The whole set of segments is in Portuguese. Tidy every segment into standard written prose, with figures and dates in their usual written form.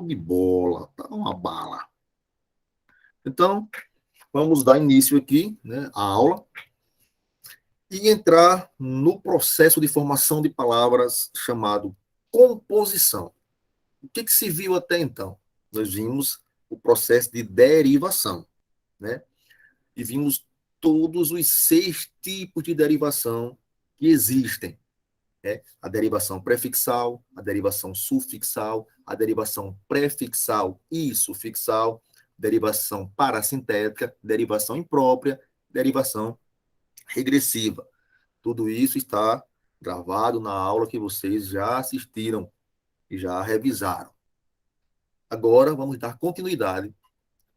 Show de bola, tá uma bala. Então, vamos dar início aqui, né, à aula e entrar no processo de formação de palavras chamado composição. O que se viu até então? Nós vimos o processo de derivação, né? E vimos todos os 6 tipos de derivação que existem. Né? A derivação prefixal, a derivação sufixal, a derivação prefixal e sufixal, derivação parasintética, derivação imprópria, derivação regressiva. Tudo isso está gravado na aula que vocês já assistiram e já revisaram. Agora vamos dar continuidade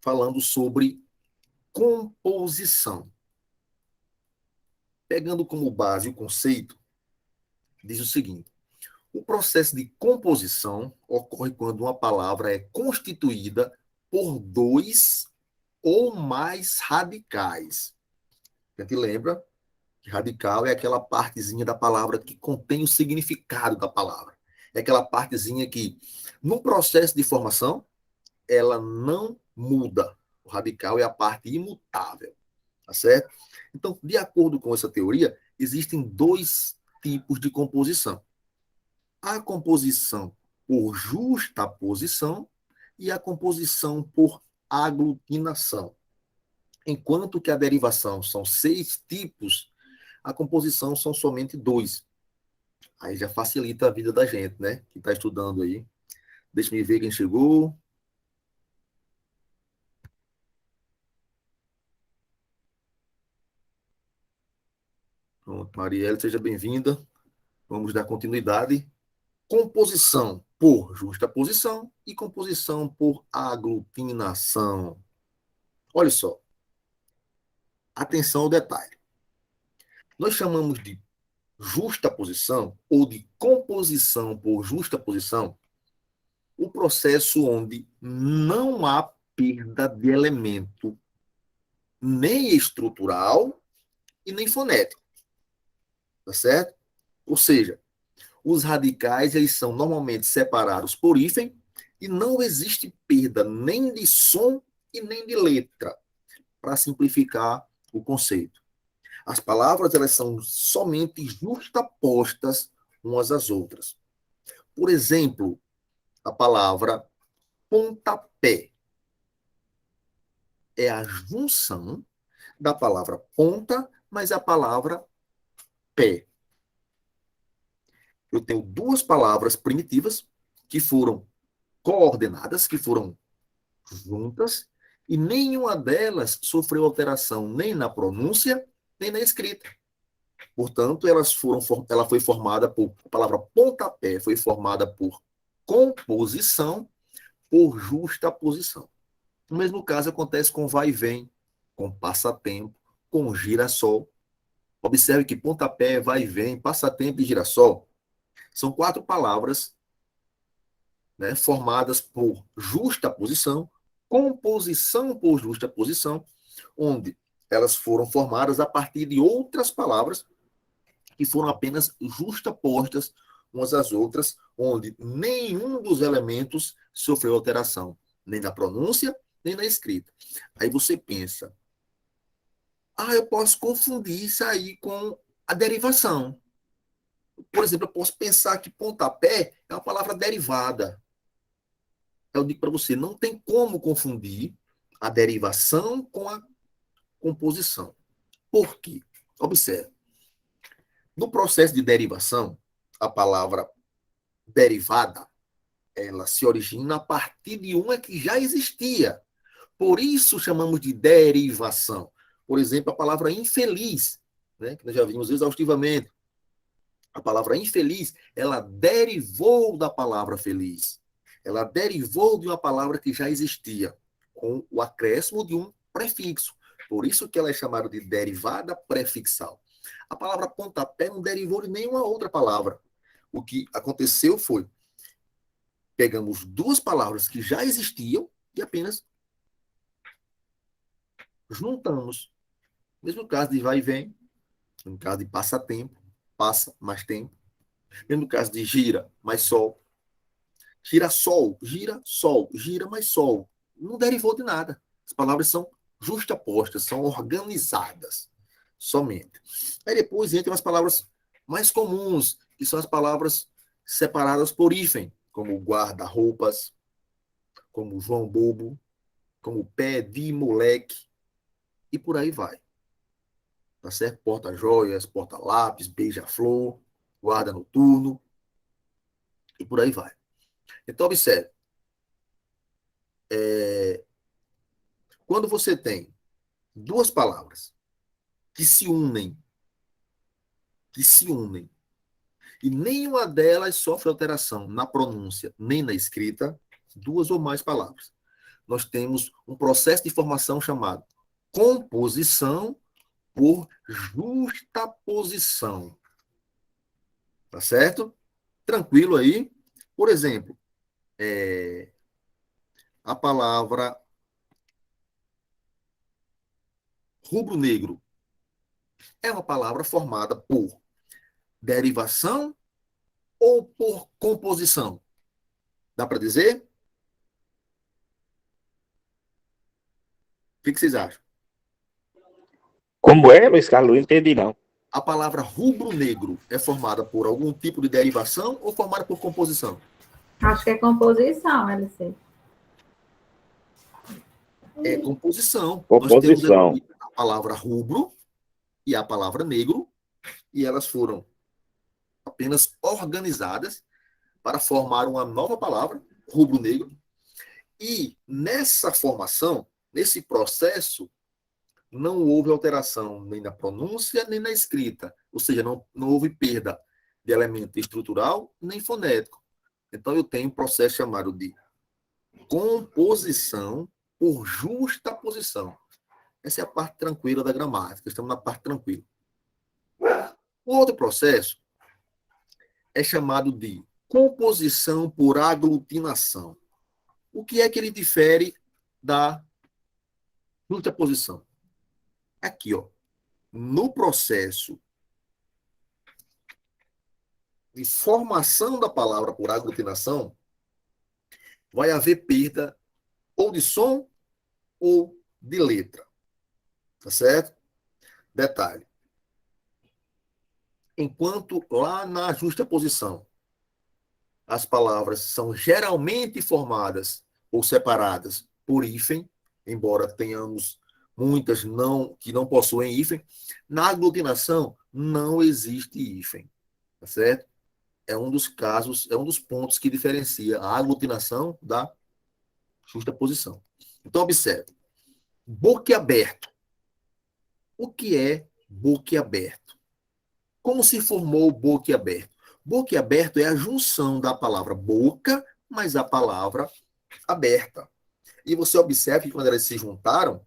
falando sobre composição. Pegando como base o conceito, diz o seguinte: o processo de composição ocorre quando uma palavra é constituída por 2 ou mais radicais. A gente lembra que radical é aquela partezinha da palavra que contém o significado da palavra. É aquela partezinha que, no processo de formação, ela não muda. O radical é a parte imutável, tá certo? Então, de acordo com essa teoria, existem 2 tipos de composição: a composição por justaposição e a composição por aglutinação. Enquanto que a derivação são 6 tipos, a composição são somente 2. Aí já facilita a vida da gente, né? Que está estudando aí. Deixa eu ver quem chegou. Pronto, Marielle, seja bem-vinda. Vamos dar continuidade. Composição por justaposição e composição por aglutinação. Olha só, atenção ao detalhe. Nós chamamos de justaposição ou de composição por justaposição o processo onde não há perda de elemento nem estrutural e nem fonético, tá certo? Ou seja, os radicais eles são normalmente separados por hífen e não existe perda nem de som e nem de letra, para simplificar o conceito. As palavras elas são somente justapostas umas às outras. Por exemplo, a palavra pontapé é a junção da palavra ponta mais a palavra pé. Eu tenho 2 palavras primitivas que foram coordenadas, que foram juntas, e nenhuma delas sofreu alteração nem na pronúncia, nem na escrita. Portanto, ela foi formada por, a palavra pontapé foi formada por composição, por justaposição. No mesmo caso acontece com vai e vem, com passatempo, com girassol. Observe que pontapé, vai e vem, passatempo e girassol são 4 palavras, né, formadas por justaposição, composição por justaposição, onde elas foram formadas a partir de outras palavras que foram apenas justapostas umas às outras, onde nenhum dos elementos sofreu alteração, nem na pronúncia, nem na escrita. Aí você pensa, eu posso confundir isso aí com a derivação. Por exemplo, eu posso pensar que pontapé é uma palavra derivada. Eu digo para você, não tem como confundir a derivação com a composição. Por quê? Observe. No processo de derivação, a palavra derivada, ela se origina a partir de uma que já existia. Por isso chamamos de derivação. Por exemplo, a palavra infeliz, né, que nós já vimos exaustivamente. A palavra infeliz, ela derivou da palavra feliz. Ela derivou de uma palavra que já existia, com o acréscimo de um prefixo. Por isso que ela é chamada de derivada prefixal. A palavra pontapé não derivou de nenhuma outra palavra. O que aconteceu foi, pegamos 2 palavras que já existiam e apenas juntamos. Mesmo caso de vai e vem, no caso de passatempo, passa mais tempo. Mesmo caso de gira, mais sol. Girassol, gira, sol, gira mais sol. Não derivou de nada. As palavras são justapostas, são organizadas somente. Aí depois entram as palavras mais comuns, que são as palavras separadas por hífen, como guarda-roupas, como João Bobo, como pé de moleque, e por aí vai. Tá certo? Porta-joias, porta-lápis, beija-flor, guarda noturno, e por aí vai. Então, observe. Quando você tem duas palavras que se unem, e nenhuma delas sofre alteração na pronúncia nem na escrita, duas ou mais palavras, nós temos um processo de formação chamado composição por justaposição. Tá certo? Tranquilo aí? Por exemplo, a palavra rubro-negro é uma palavra formada por derivação ou por composição? Dá para dizer? O que vocês acham? Como é, Luiz Carlos? Não entendi, não. A palavra rubro-negro é formada por algum tipo de derivação ou formada por composição? Acho que é composição, LC. É composição. Composição. Nós temos aqui a palavra rubro e a palavra negro, e elas foram apenas organizadas para formar uma nova palavra, rubro-negro. E nessa formação, nesse processo, não houve alteração nem na pronúncia, nem na escrita. Ou seja, não houve perda de elemento estrutural, nem fonético. Então, eu tenho um processo chamado de composição por justaposição. Essa é a parte tranquila da gramática. Estamos na parte tranquila. O outro processo é chamado de composição por aglutinação. O que é que ele difere da justaposição? Aqui, ó, no processo de formação da palavra por aglutinação, vai haver perda ou de som ou de letra. Tá certo? Detalhe. Enquanto lá na justaposição as palavras são geralmente formadas ou separadas por hífen, embora tenhamos muitas que não possuem hífen, na aglutinação não existe hífen. Tá certo? É um dos casos, é um dos pontos que diferencia a aglutinação da justaposição. Então, observe. Boquiaberto. O que é boquiaberto? Como se formou o boquiaberto? Boquiaberto é a junção da palavra boca mais a palavra aberta. E você observa que quando elas se juntaram,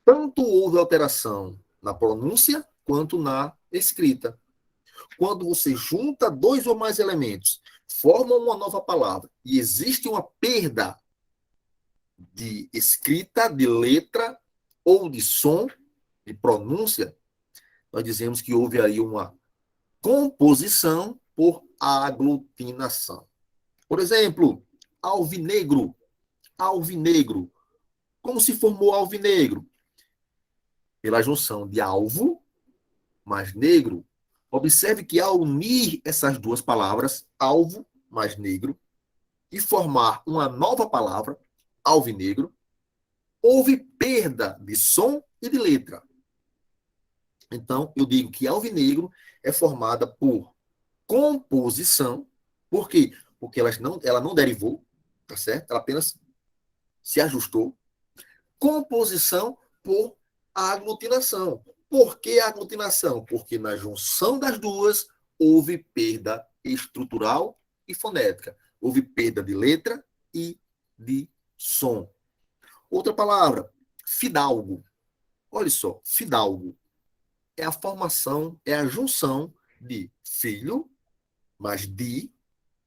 tanto houve alteração na pronúncia quanto na escrita. Quando você junta dois ou mais elementos, formam uma nova palavra e existe uma perda de escrita, de letra ou de som, de pronúncia, nós dizemos que houve aí uma composição por aglutinação. Por exemplo, alvinegro. Alvinegro. Como se formou alvinegro? Pela junção de alvo mais negro. Observe que ao unir essas duas palavras, alvo mais negro, e formar uma nova palavra, alvinegro, houve perda de som e de letra. Então, eu digo que alvinegro é formada por composição. Por quê? Porque ela não derivou, tá certo? Ela apenas se ajustou. Composição por aglutinação. Por que aglutinação? Porque na junção das duas houve perda estrutural e fonética. Houve perda de letra e de som. Outra palavra, fidalgo. Olha só, fidalgo é a formação, é a junção de filho mais de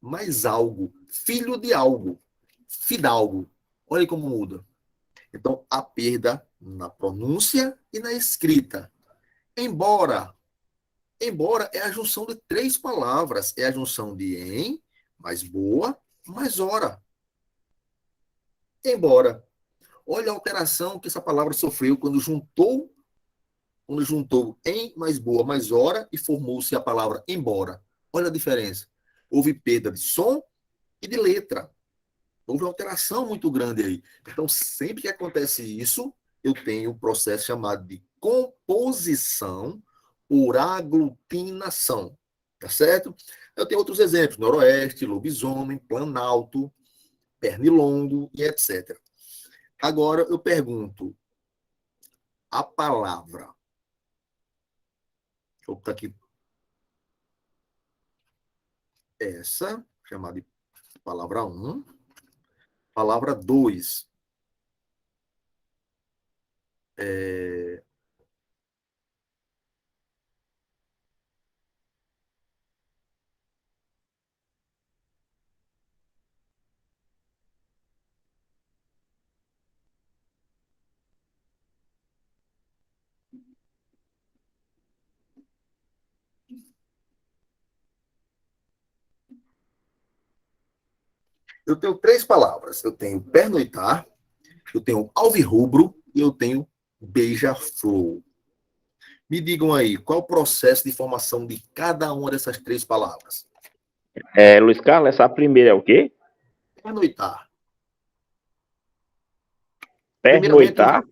mais algo. Filho de algo. Fidalgo. Olha como muda. Então, a perda na pronúncia e na escrita. Embora é a junção de três palavras. É a junção de em, mais boa, mais hora. Embora. Olha a alteração que essa palavra sofreu quando juntou em mais boa mais hora e formou-se a palavra embora. Olha a diferença. Houve perda de som e de letra. Houve uma alteração muito grande aí. Então, sempre que acontece isso, eu tenho um processo chamado de composição por aglutinação. Tá certo? Eu tenho outros exemplos: noroeste, lobisomem, planalto, pernilongo e etc. Agora eu pergunto: a palavra. Deixa eu botar aqui. Essa, chamada de palavra 1. Palavra 2. Eu tenho 3 palavras. Eu tenho pernoitar, eu tenho alvirrubro e eu tenho beija-flor. Me digam aí, qual o processo de formação de cada uma dessas 3 palavras? Luiz Carlos, essa primeira é o quê? Pernoitar. Primeiramente, Pernoitar?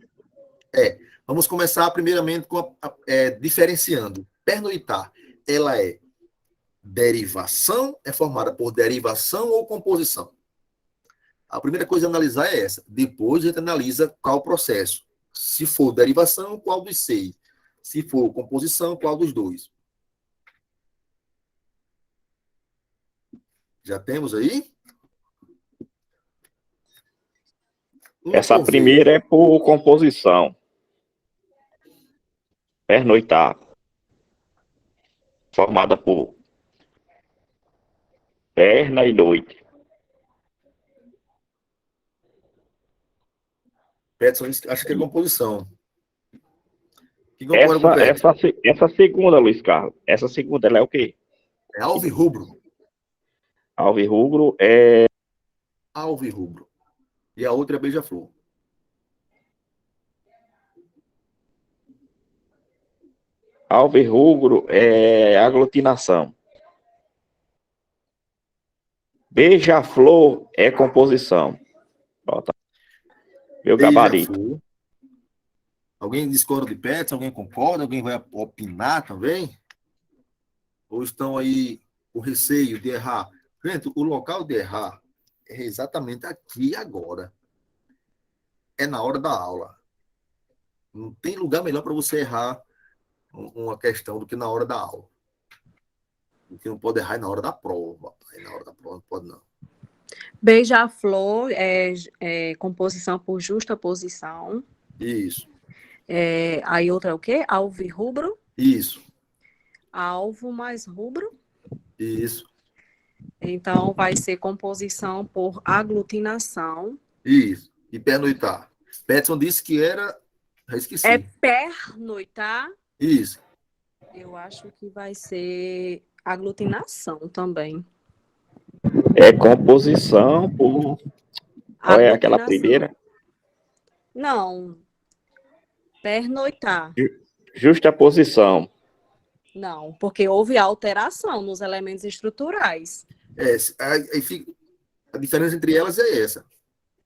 vamos começar primeiramente com diferenciando. Pernoitar, ela é derivação, é formada por derivação ou composição? A primeira coisa a analisar é essa. Depois a gente analisa qual o processo. Se for derivação, qual dos 6? Se for composição, qual dos 2? Já temos aí? Essa primeira é por composição. Pernoitar. Formada por perna e noite. Petson, acho que é composição. Quem concorda com o Petson? Essa segunda, Luiz Carlos. Essa segunda, ela é o quê? É alvirrubro. Alvirrubro é... Alvirrubro. E a outra é beija-flor. Alvirrubro é aglutinação. Beija-flor é composição. Bota. Meu gabarito. Alguém discorda de Petson? Alguém concorda? Alguém vai opinar também? Ou estão aí com receio de errar? Gente, o local de errar é exatamente aqui e agora. É na hora da aula. Não tem lugar melhor para você errar uma questão do que na hora da aula. O que não pode errar é na hora da prova. Aí na hora da prova não pode, não. Beija-flor é composição por justa posição. Isso. Aí outra é o quê? Alvirrubro. Isso. Alvo mais rubro. Isso. Então, vai ser composição por aglutinação. Isso. E pernoitar. Petson disse que era... Já esqueci. É pernoitar. Isso. Eu acho que vai ser aglutinação também. É composição por... Qual é aquela primeira? Não. Pernoitar. Justa posição. Não, porque houve alteração nos elementos estruturais. A diferença entre elas é essa.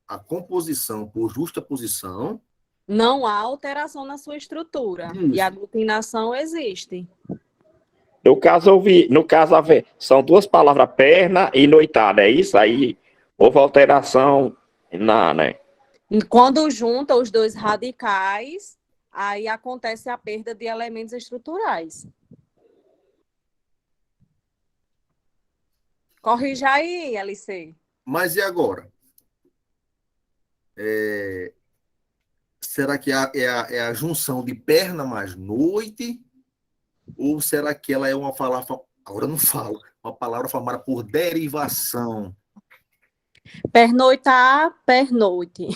A composição por justa posição. Não há alteração na sua estrutura. Isso. E a aglutinação existe. No caso, são 2 palavras, perna e noitada, é isso? Aí houve alteração né? Quando junta os 2 radicais, aí acontece a perda de elementos estruturais. Corrija aí, LC. Mas e agora? Será que é a junção de perna mais noite? Ou será que ela é uma palavra... Agora eu não falo. Uma palavra formada por derivação. Pernoitar, pernoite.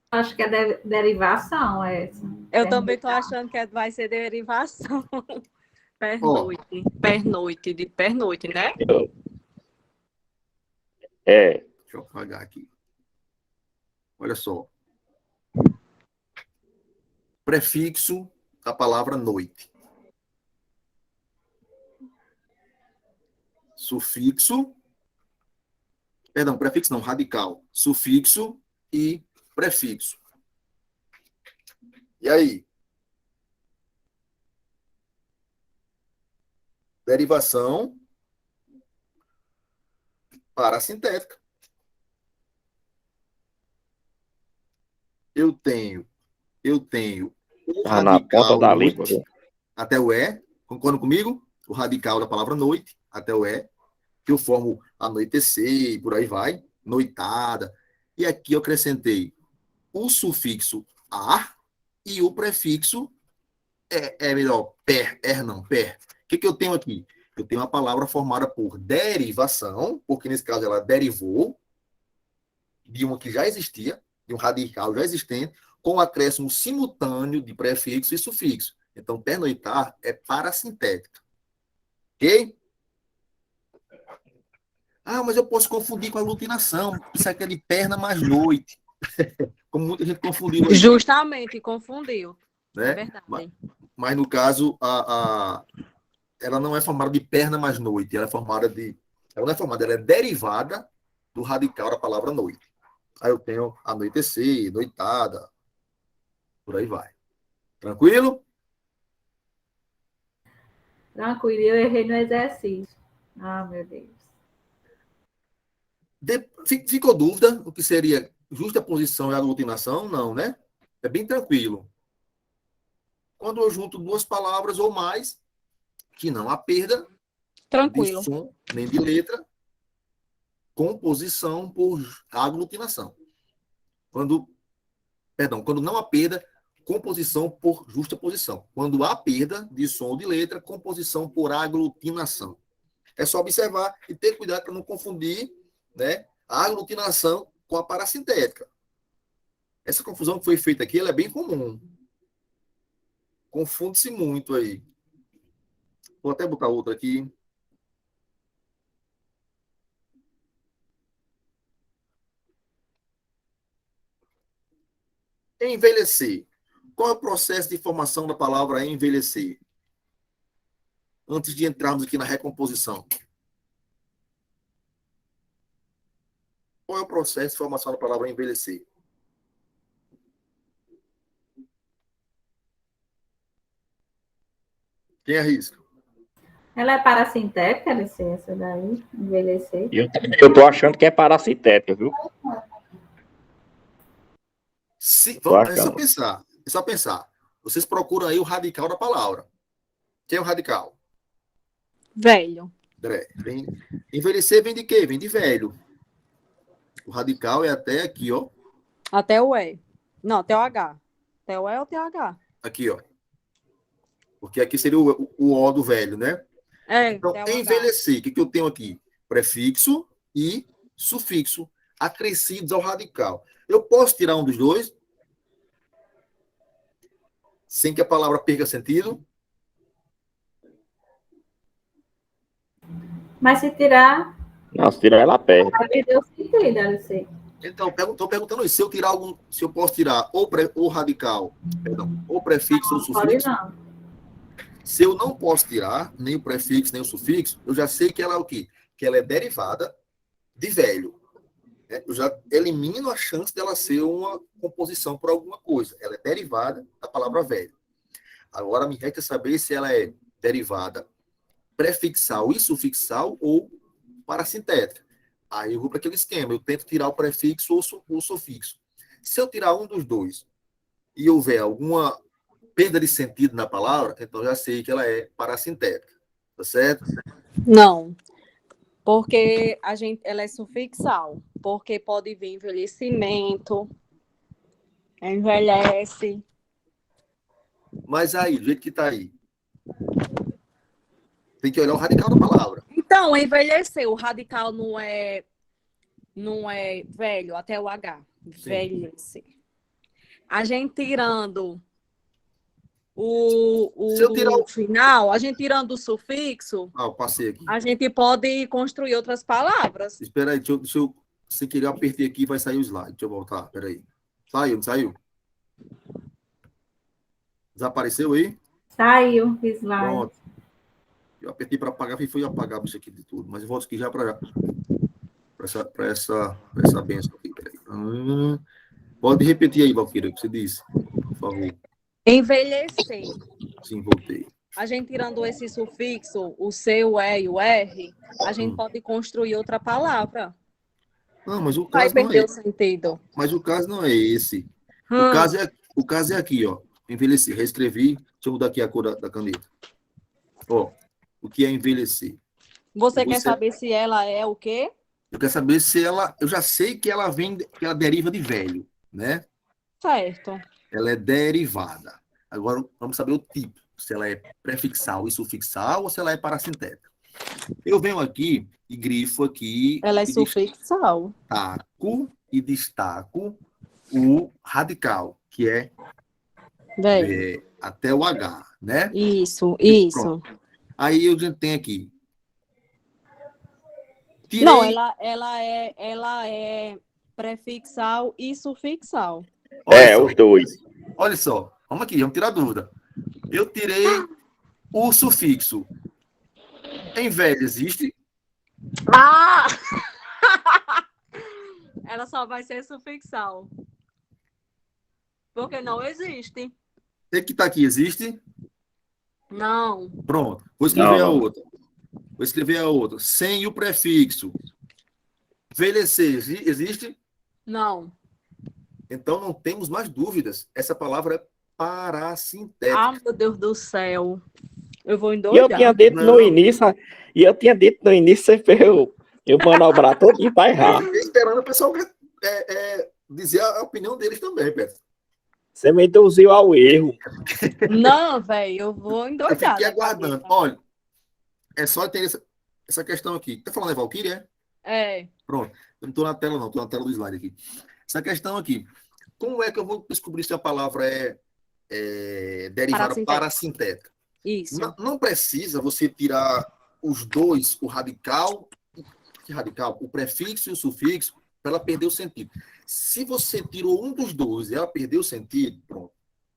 Acho que é derivação essa. Eu também estou achando que vai ser derivação. Pernoite. Pernoite, de pernoite, né? É. Deixa eu apagar aqui. Olha só. Prefixo da palavra noite. Sufixo. Perdão, prefixo não, radical. Sufixo e prefixo. E aí? Derivação parasintética. Eu tenho o Tá na ponta radical da língua. noite até o E. Concordam comigo? O radical da palavra noite até o E, que eu formo anoitecer e por aí vai, noitada. E aqui eu acrescentei o sufixo ar e o prefixo melhor, per. O que eu tenho aqui? Eu tenho uma palavra formada por derivação, porque nesse caso ela derivou de uma que já existia, de um radical já existente, com o acréscimo simultâneo de prefixo e sufixo. Então, pernoitar é parasintética. Ok? Ah, mas eu posso confundir com aglutinação. Isso aqui é de perna mais noite. Como muita gente confundiu aí. Justamente, confundiu. Né? É verdade. Mas no caso, ela não é formada de perna mais noite. Ela é formada de. Ela não é formada, ela é derivada do radical da palavra noite. Aí eu tenho anoitecer, noitada, por aí vai. Tranquilo? Tranquilo, eu errei no exercício. Ah, meu Deus. Ficou dúvida o que seria justa posição e aglutinação? Não, né? É bem tranquilo. Quando eu junto duas palavras ou mais, que não há perda de Tranquilo. som nem de letra, composição por aglutinação. Quando não há perda, composição por justa posição. Quando há perda de som ou de letra, composição por aglutinação. É só observar e ter cuidado para não confundir, né, a aglutinação com a parasintética. Essa confusão que foi feita aqui, ela é bem comum. Confunde-se muito aí. Vou até botar outra aqui. Envelhecer. Qual é o processo de formação da palavra envelhecer? Antes de entrarmos aqui na recomposição. Qual é o processo de formação da palavra envelhecer? Quem arrisca? Ela é parasintética, licença, daí, envelhecer. Eu tô achando que é parasintética, viu? É só pensar. Vocês procuram aí o radical da palavra. Quem é o radical? Velho. Envelhecer vem de quê? Vem de velho. O radical é até aqui, ó. Até o E. Não, até o H. Até o E ou até o H. Aqui, ó. Porque aqui seria o O do velho, né? É, Então, até o H. envelhecer, o que eu tenho aqui? Prefixo e sufixo acrescidos ao radical. Eu posso tirar um dos dois sem que a palavra perca sentido? Mas se tirar, Não, se tirar ela perde. vai perder o sentido, Alice. Então, estou perguntando isso. Se eu posso tirar ou radical, perdão, ou prefixo ou Não, pode sufixo. não. Se eu não posso tirar nem o prefixo, nem o sufixo, eu já sei que ela é o quê? Que ela é derivada de velho. Eu já elimino a chance dela ser uma composição por alguma coisa. Ela é derivada da palavra velho. Agora me resta saber se ela é derivada prefixal e sufixal ou parasintética. Aí eu vou para aquele esquema. Eu tento tirar o prefixo ou o sufixo. Se eu tirar um dos dois e houver alguma perda de sentido na palavra, então já sei que ela é parasintética. Tá certo? Não. Porque ela é sufixal. Porque pode vir envelhecimento, envelhece. Mas aí, do jeito que está aí, tem que olhar o radical da palavra. Então, envelhecer, o radical não é velho, até o H. Velhecer. A gente tirando Se eu tirar o final, a gente tirando o sufixo, eu passei aqui. a gente pode construir outras palavras. Espera aí, deixa eu sem querer, eu apertei aqui e vai sair o slide. Deixa eu voltar, espera aí. Saiu, não saiu? Desapareceu aí? Saiu o slide. Pronto. Eu apertei para apagar e fui apagar isso aqui de tudo. Mas eu volto aqui já para essa benção aqui. Peraí. Pode repetir aí, Valquíria, o que você disse, por favor. Envelhecer. Sim, voltei. A gente tirando esse sufixo, o C, o E e o R, a gente pode construir outra palavra. Não, mas o Vai caso não perder é o sentido. Mas o caso não é esse. O caso é aqui, ó. Envelhecer. Reescrevi. Deixa eu mudar aqui a cor da caneta. Ó, o que é envelhecer? Você quer saber se ela é o quê? Eu quero saber se ela... Eu já sei que ela que ela deriva de velho, né? Certo. Ela é derivada. Agora, vamos saber o tipo. Se ela é prefixal e sufixal ou se ela é parasintética. Eu venho aqui e grifo aqui... Ela é e sufixal. destaco o radical, que é até o H, né? Isso. Pronto. Aí a gente tem aqui. Não, ela é prefixal e sufixal. Os dois. Olha só, vamos aqui, vamos tirar a dúvida. Eu tirei o sufixo. Em velho existe? Ah! Ela só vai ser sufixal. Porque não existe. Tem que estar aqui, existe? Não. Pronto. Vou escrever a outra. Sem o prefixo. Envelhecer existe? Não. Então não temos mais dúvidas. Essa palavra é parasintética. Ah, meu Deus do céu. Eu vou E endoidar. eu tinha dito no início, você fez eu manobrar todo e tá errado. Fiquei esperando o pessoal dizer a opinião deles também, Pedro. Você me induziu ao erro. Não, velho, eu vou Eu endoidar. fiquei aguardando. Olha, é só ter essa questão aqui. Tá falando, Valquíria? É. Pronto. Eu não estou na tela, não. Estou na tela do slide aqui. Essa questão aqui. Como é que eu vou descobrir se a palavra é derivada parasintética? Isso. Não precisa você tirar os dois, o radical, o prefixo e o sufixo, para ela perder o sentido. Se você tirou um dos dois e ela perdeu o sentido, pronto,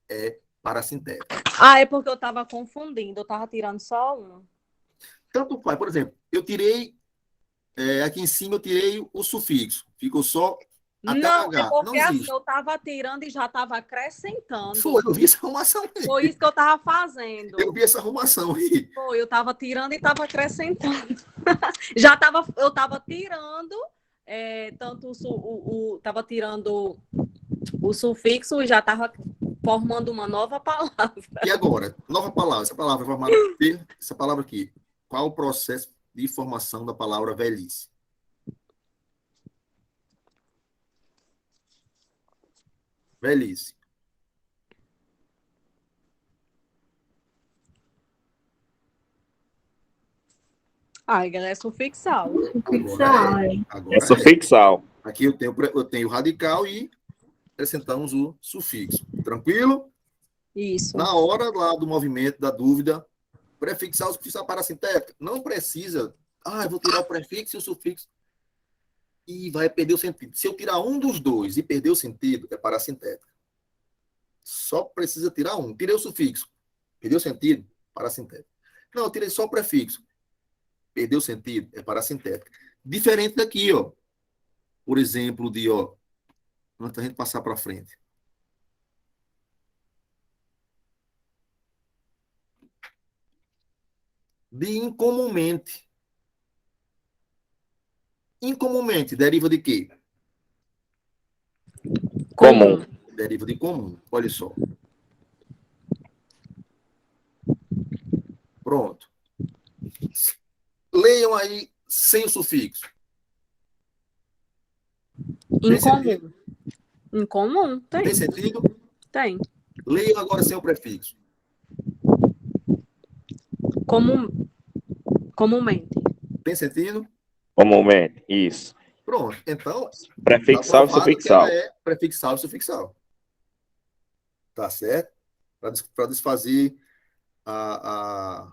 é parasintética. Ah, é porque eu tava confundindo. Eu tava tirando só um. Tanto faz, por exemplo, eu tirei, aqui em cima eu tirei o sufixo, ficou só até o H. É porque Não assim, existe. eu tava tirando e já tava acrescentando. Foi, eu vi essa arrumação aí. Foi isso que eu tava fazendo. Eu vi essa arrumação aí. Foi, eu tava tirando e tava acrescentando. Eu tava tirando, tanto tava tirando o sufixo e já tava formando uma nova palavra. E agora, nova palavra, essa palavra formada essa palavra aqui. Qual o processo de formação da palavra velhice? Velhice. Ah, galera, é sufixal. Agora É sufixal. Aqui eu tenho o radical e acrescentamos o sufixo. Tranquilo? Isso. Na hora lá do movimento, da dúvida, prefixar o sufixo parasintética. Não precisa. Eu vou tirar o prefixo e o sufixo. E vai perder o sentido. Se eu tirar um dos dois e perder o sentido, é parasintética. Só precisa tirar um. Tirei o sufixo. Perdeu o sentido? Parasintética. Não, eu tirei só o prefixo. Perdeu o sentido? É parasintética. Diferente daqui, ó. Por exemplo, antes da gente passar para frente. De incomumente. Incomumente deriva de quê? Comum. Deriva de comum. Olha só. Pronto. Leiam aí sem o sufixo. Incomum. Incomum, tem. Tem sentido? Tem. Leiam agora sem o prefixo. Comumente. Tem sentido? Comumente, isso. Pronto. Então, Prefixal e tá provado que sufixal. ela é prefixal e sufixal. Tá certo? para desfazer a, a,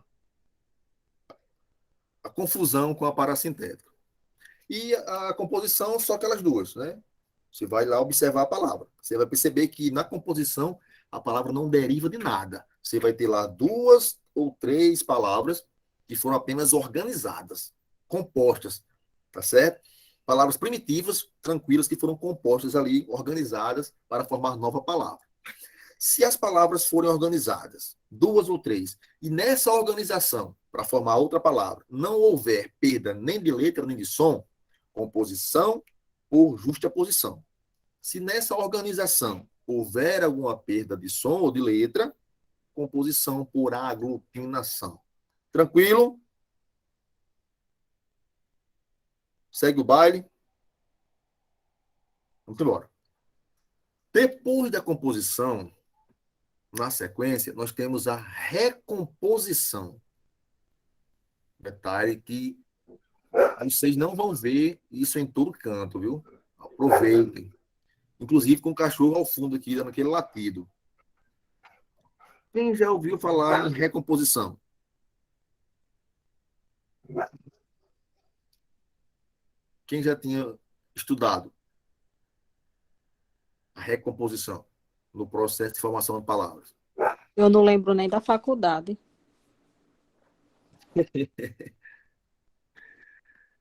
a confusão com a parassintética. E a composição, só aquelas duas, né? Você vai lá observar a palavra. Você vai perceber que na composição a palavra não deriva de nada. Você vai ter lá 2 ou 3 palavras que foram apenas organizadas, compostas, tá certo? Palavras primitivas, tranquilas, que foram compostas ali, organizadas para formar nova palavra. Se as palavras forem organizadas, 2 ou 3, e nessa organização, para formar outra palavra, não houver perda nem de letra nem de som, composição por justaposição. Se nessa organização houver alguma perda de som ou de letra, composição por aglutinação. Tranquilo? Segue o baile. Vamos embora. Depois da composição, na sequência, nós temos a recomposição. Detalhe que vocês não vão ver isso em todo canto, viu? Aproveitem. Inclusive com o cachorro ao fundo aqui, dando aquele latido. Quem já ouviu falar em recomposição? Quem já tinha estudado a recomposição no processo de formação de palavras? Eu não lembro nem da faculdade.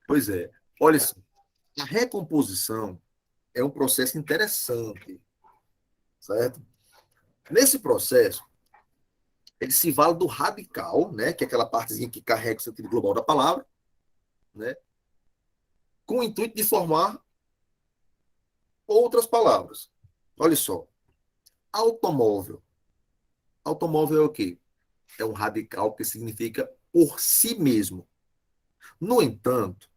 Pois é. Olha só, a recomposição é um processo interessante, certo? Nesse processo, ele se vale do radical, né, que é aquela partezinha que carrega o sentido global da palavra, né, com o intuito de formar outras palavras. Olha só, automóvel. Automóvel é o quê? É um radical que significa por si mesmo. No entanto,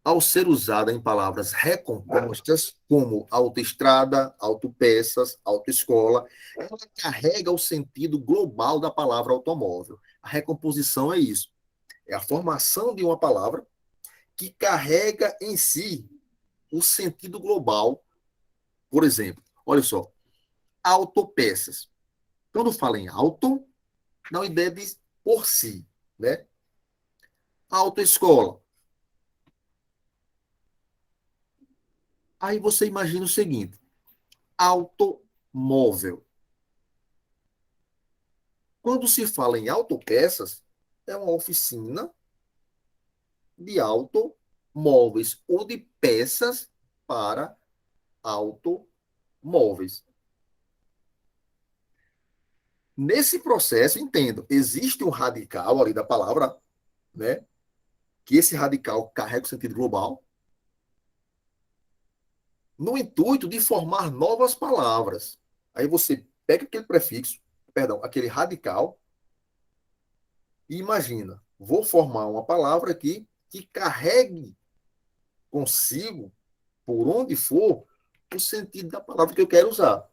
ao ser usada em palavras recompostas, como autoestrada, autopeças, autoescola, ela carrega o sentido global da palavra automóvel. A recomposição é isso. É a formação de uma palavra que carrega em si o sentido global. Por exemplo, olha só, autopeças. Quando fala em auto, dá uma ideia de por si, né? Autoescola. Aí você imagina o seguinte: automóvel. Quando se fala em autopeças, é uma oficina de automóveis ou de peças para automóveis. Nesse processo, entendo, existe um radical ali da palavra, né? Que esse radical carrega o sentido global, no intuito de formar novas palavras. Aí você pega aquele prefixo, perdão, aquele radical, e imagina, vou formar uma palavra aqui que carregue consigo, por onde for, o sentido da palavra que eu quero usar.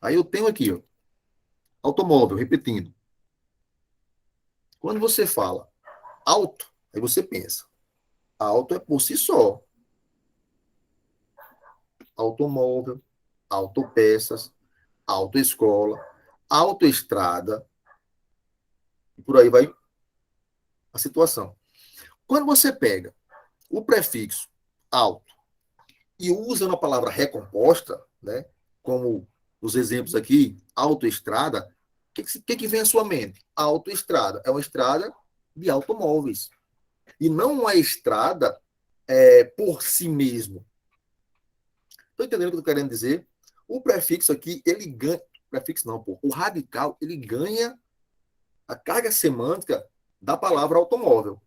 Aí eu tenho aqui, ó, automóvel, repetindo. Quando você fala auto, aí você pensa, auto é por si só. Automóvel, autopeças, autoescola, autoestrada, e por aí vai a situação. Quando você pega o prefixo auto e usa na palavra recomposta, né, como os exemplos aqui, autoestrada, o que vem à sua mente? A autoestrada é uma estrada de automóveis. E não uma estrada por si mesmo. Estou entendendo o que eu estou querendo dizer? O prefixo aqui, ele ganha... Prefixo não, pô. O radical, ele ganha a carga semântica da palavra automóvel.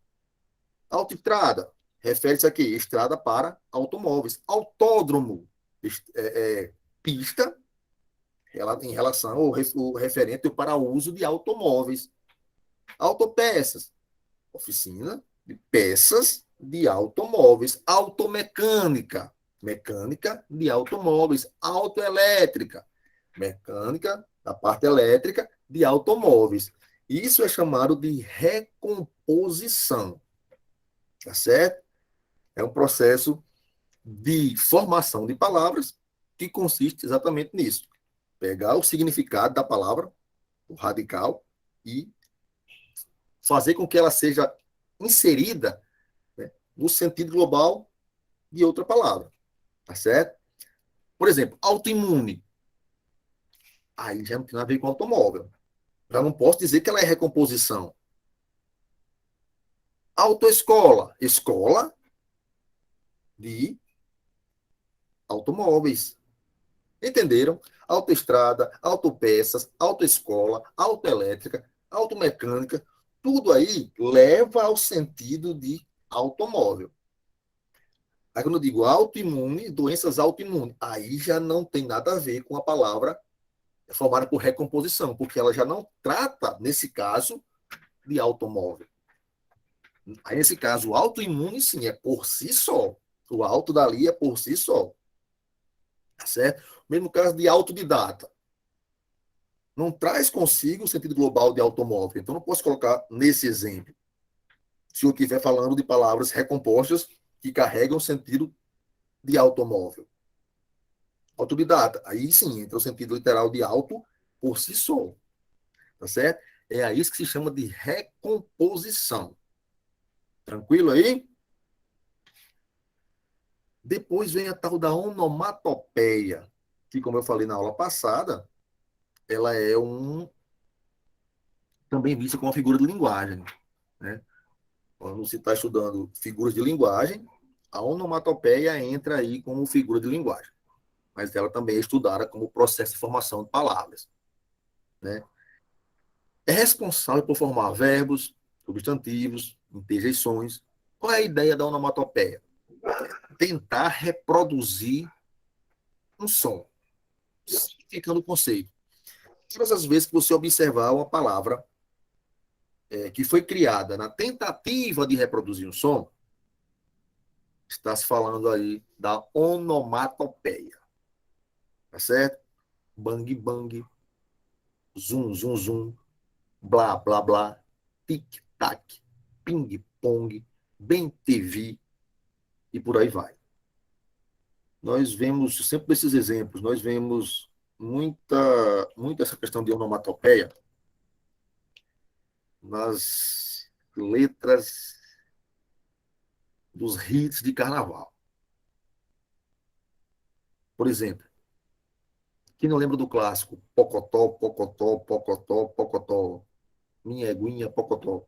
Autoestrada, refere-se aqui, estrada para automóveis. Autódromo, pista, em relação ao referente para o uso de automóveis. Autopeças, oficina de peças de automóveis. Automecânica, mecânica de automóveis. Autoelétrica, mecânica da parte elétrica de automóveis. Isso é chamado de recomposição. Tá certo? É um processo de formação de palavras que consiste exatamente nisso. Pegar o significado da palavra, o radical, e fazer com que ela seja inserida, né, no sentido global de outra palavra. Tá certo? Por exemplo, autoimune. Aí já não tem nada a ver com automóvel. Já não posso dizer que ela é recomposição. Autoescola. Escola de automóveis. Entenderam? Autoestrada, autopeças, autoescola, autoelétrica, automecânica, tudo aí leva ao sentido de automóvel. Aí quando eu digo autoimune, doenças autoimunes, aí já não tem nada a ver com a palavra formada por recomposição, porque ela já não trata, nesse caso, de automóvel. Aí, nesse caso, o autoimune, sim, é por si só. O auto dali é por si só. Tá certo? Mesmo caso de autodidata. Não traz consigo o sentido global de automóvel. Então, não posso colocar nesse exemplo. Se eu estiver falando de palavras recompostas que carregam o sentido de automóvel. Autodidata. Aí, sim, entra o sentido literal de auto por si só. Tá certo? É a isso que se chama de recomposição. Tranquilo aí? Depois vem a tal da onomatopeia, que, como eu falei na aula passada, ela é também vista como uma figura de linguagem, né? Quando você está estudando figuras de linguagem, a onomatopeia entra aí como figura de linguagem, mas ela também é estudada como processo de formação de palavras, né? É responsável por formar verbos, substantivos, interjeições. Qual é a ideia da onomatopeia? Tentar reproduzir um som, significando o conceito. Todas as vezes que você observar uma palavra que foi criada na tentativa de reproduzir um som, está se falando aí da onomatopeia. Tá certo? Bang, bang, zum, zum, zum, blá, blá, blá, tic-tac, ping-pong, bem-tv e por aí vai. Nós vemos, sempre desses exemplos, nós vemos muita essa questão de onomatopeia nas letras dos hits de carnaval. Por exemplo, quem não lembra do clássico Pocotó, Pocotó, Pocotó, Pocotó, minha eguinha, Pocotó.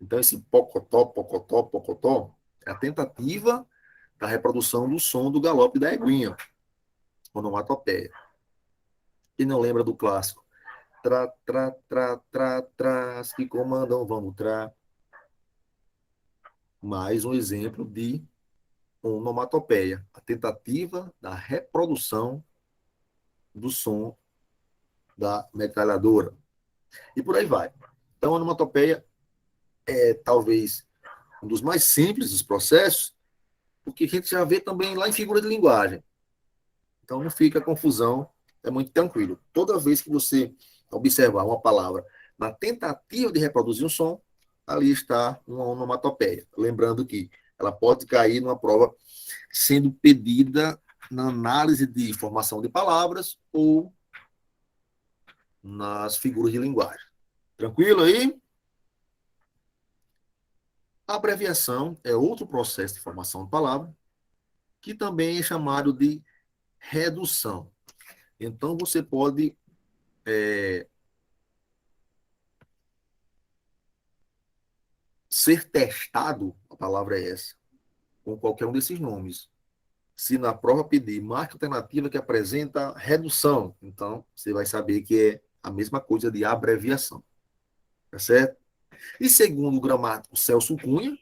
Então, esse Pocotó, Pocotó, Pocotó é a tentativa da reprodução do som do galope da eguinha, onomatopeia. Quem não lembra do clássico Tra, tra, tra, tra, tras, que comandam, vamos tra. Mais um exemplo de onomatopeia, a tentativa da reprodução do som da metralhadora. E por aí vai. Então, a onomatopeia é talvez um dos mais simples dos processos, porque a gente já vê também lá em figura de linguagem. Então, não fica confusão, é muito tranquilo. Toda vez que você observar uma palavra na tentativa de reproduzir um som, ali está uma onomatopeia. Lembrando que ela pode cair numa prova sendo pedida na análise de formação de palavras ou nas figuras de linguagem. Tranquilo aí? A abreviação é outro processo de formação de palavra, que também é chamado de redução. Então, você pode ser testado, a palavra é essa, com qualquer um desses nomes. Se na prova pedir marca alternativa que apresenta redução, então você vai saber que é a mesma coisa de abreviação. Tá certo? E segundo o gramático Celso Cunha,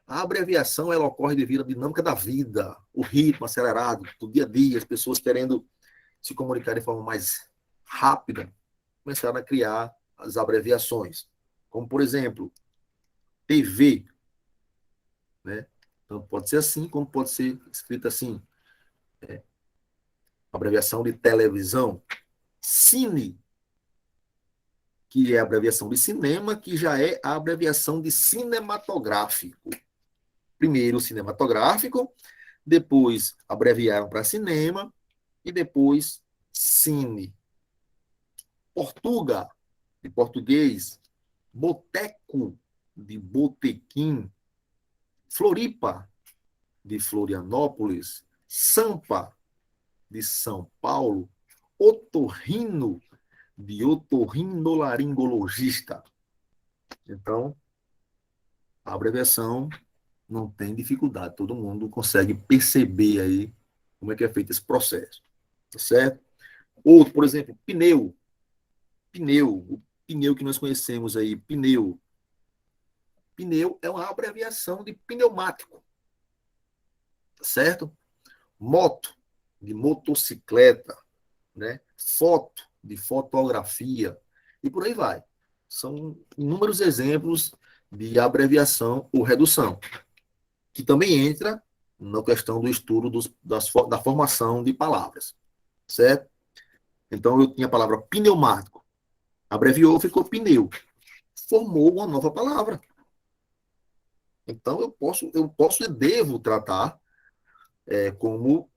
a abreviação ela ocorre devido à dinâmica da vida, o ritmo acelerado do dia a dia, as pessoas querendo se comunicar de forma mais rápida, começaram a criar as abreviações. Como, por exemplo, TV, né? Então, pode ser assim, como pode ser escrito assim. Abreviação de televisão. Cine, que é a abreviação de cinema, que já é a abreviação de cinematográfico. Primeiro cinematográfico, depois abreviaram para cinema e depois cine. Portuga, de português. Boteco, de botequim. Floripa, de Florianópolis. Sampa, de São Paulo. Otorrino, de otorrinolaringologista. Então, a abreviação não tem dificuldade, todo mundo consegue perceber aí como é que é feito esse processo, tá certo? Outro, por exemplo, pneu. O pneu que nós conhecemos aí, pneu. Pneu é uma abreviação de pneumático, tá certo? Moto, de motocicleta, né? Foto, de fotografia, e por aí vai. São inúmeros exemplos de abreviação ou redução, que também entra na questão do estudo da formação de palavras, certo? Então, eu tinha a palavra pneumático, abreviou, ficou pneu, formou uma nova palavra. Então, eu devo tratar como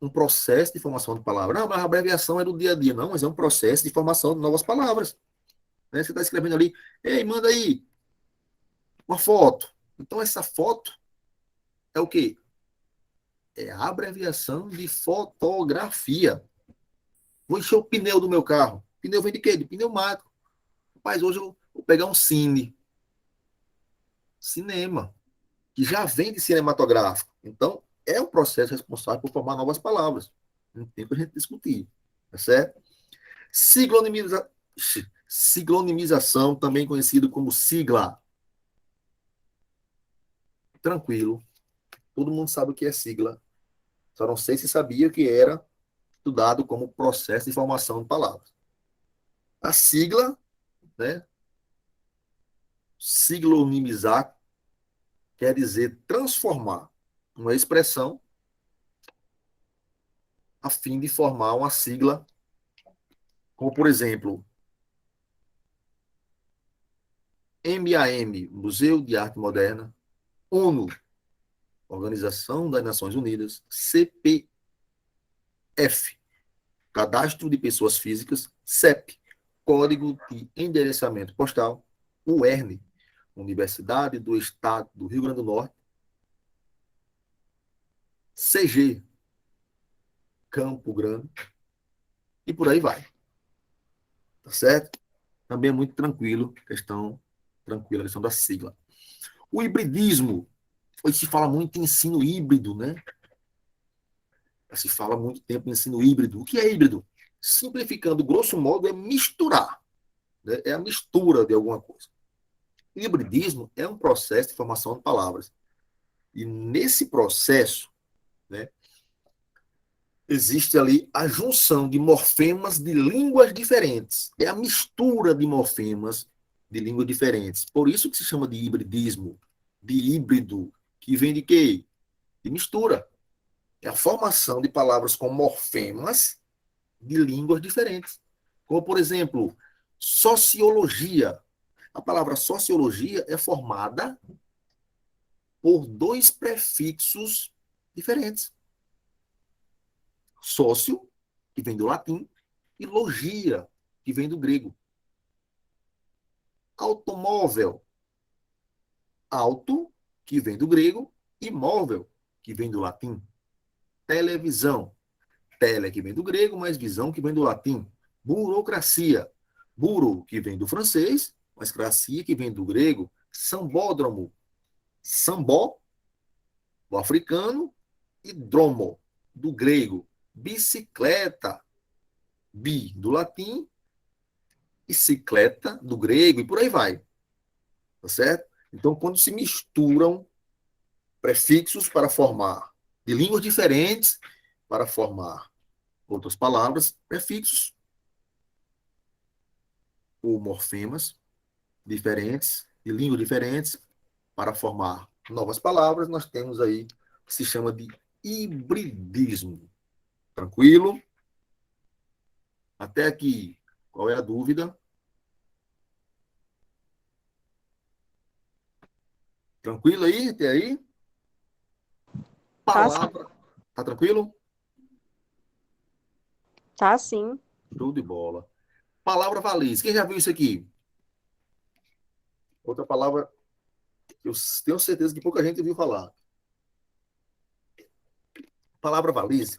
um processo de formação de palavras. Não, mas a abreviação é do dia a dia. Não, mas é um processo de formação de novas palavras. Né? Você está escrevendo ali, ei, manda aí uma foto. Então, essa foto é o quê? É a abreviação de fotografia. Vou encher o pneu do meu carro. Pneu vem de quê? De pneumático. Mas hoje eu vou pegar um cinema, que já vem de cinematográfico. Então, é um processo responsável por formar novas palavras. Não tem para a gente discutir. Tá certo? Siglonimização, também conhecido como sigla. Tranquilo. Todo mundo sabe o que é sigla. Só não sei se sabia que era estudado como processo de formação de palavras. A sigla, né? Siglonimizar quer dizer transformar uma expressão a fim de formar uma sigla, como por exemplo, MAM, Museu de Arte Moderna, ONU, Organização das Nações Unidas, CPF, Cadastro de Pessoas Físicas, CEP, Código de Endereçamento Postal, UERN, Universidade do Estado do Rio Grande do Norte, CG, Campo Grande, e por aí vai. Tá certo? Também é muito tranquilo, tranquila a questão da sigla. O hibridismo, hoje se fala muito em ensino híbrido, né? Se fala muito tempo em ensino híbrido. O que é híbrido? Simplificando, grosso modo, é misturar. Né? É a mistura de alguma coisa. O hibridismo é um processo de formação de palavras. E nesse processo, né, existe ali a junção de morfemas de línguas diferentes. É a mistura de morfemas de línguas diferentes. Por isso que se chama de hibridismo, de híbrido, que vem de quê? De mistura. É a formação de palavras com morfemas de línguas diferentes. Como, por exemplo, sociologia. A palavra sociologia é formada por dois prefixos diferentes. Sócio, que vem do latim, e logia, que vem do grego. Automóvel. Auto, que vem do grego, e móvel, que vem do latim. Televisão. Tele, que vem do grego, mas visão, que vem do latim. Burocracia. Buro, que vem do francês, mas cracia, que vem do grego. Sambódromo. Sambó, do africano, e dromo, do grego. Bicicleta, bi, do latim, e cicleta, do grego, e por aí vai. Tá certo? Então, quando se misturam prefixos para formar, de línguas diferentes, para formar outras palavras, prefixos ou morfemas diferentes, de línguas diferentes, para formar novas palavras, nós temos aí o que se chama de hibridismo. Tranquilo? Até aqui, qual é a dúvida? Tranquilo aí? Até aí? Tá, sim. Palavra. Tá tranquilo? Tá sim. Show de bola. Palavra valise. Quem já viu isso aqui? Outra palavra que eu tenho certeza que pouca gente ouviu falar. Palavra valise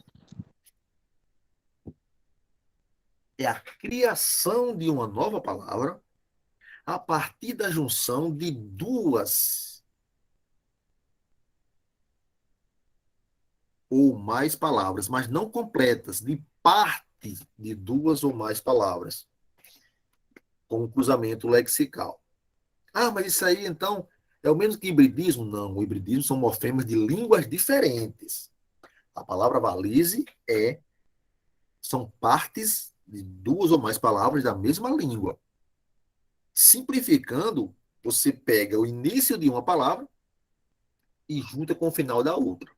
é a criação de uma nova palavra a partir da junção de duas ou mais palavras, mas não completas, de parte de duas ou mais palavras, com um cruzamento lexical. Ah, mas isso aí, então, é o mesmo que hibridismo? Não, o hibridismo são morfemas de línguas diferentes. A palavra valise são partes de duas ou mais palavras da mesma língua. Simplificando, você pega o início de uma palavra e junta com o final da outra.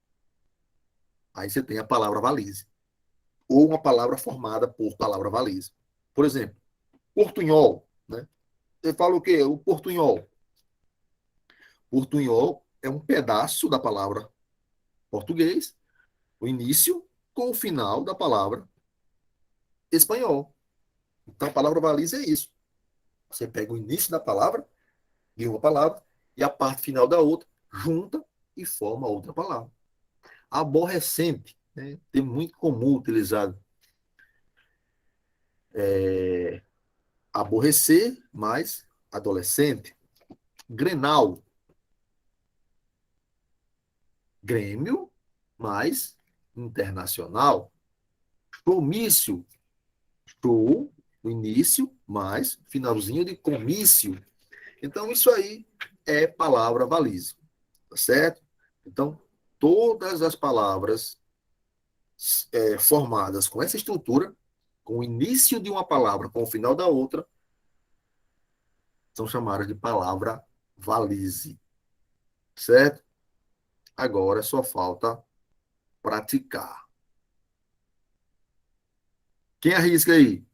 Aí você tem a palavra valise. Ou uma palavra formada por palavra valise. Por exemplo, portunhol, né? Você fala o quê? O portunhol. Portunhol é um pedaço da palavra português, o início com o final da palavra espanhol. Então, a palavra valise é isso. Você pega o início da palavra, de uma palavra, e a parte final da outra, junta e forma outra palavra. Aborrecente, né? Tem muito comum utilizado. Aborrecer mais adolescente. Grenal. Grêmio mais internacional. Comício. Show, o início mais finalzinho de comício. Então, isso aí é palavra valise. Tá certo? Então, todas as palavras formadas com essa estrutura, com o início de uma palavra com o final da outra, são chamadas de palavra valise. Certo? Agora só falta praticar. Quem arrisca aí?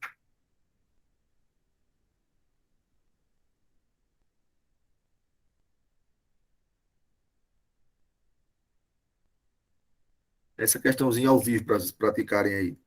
Essa questãozinha ao vivo para vocês praticarem aí.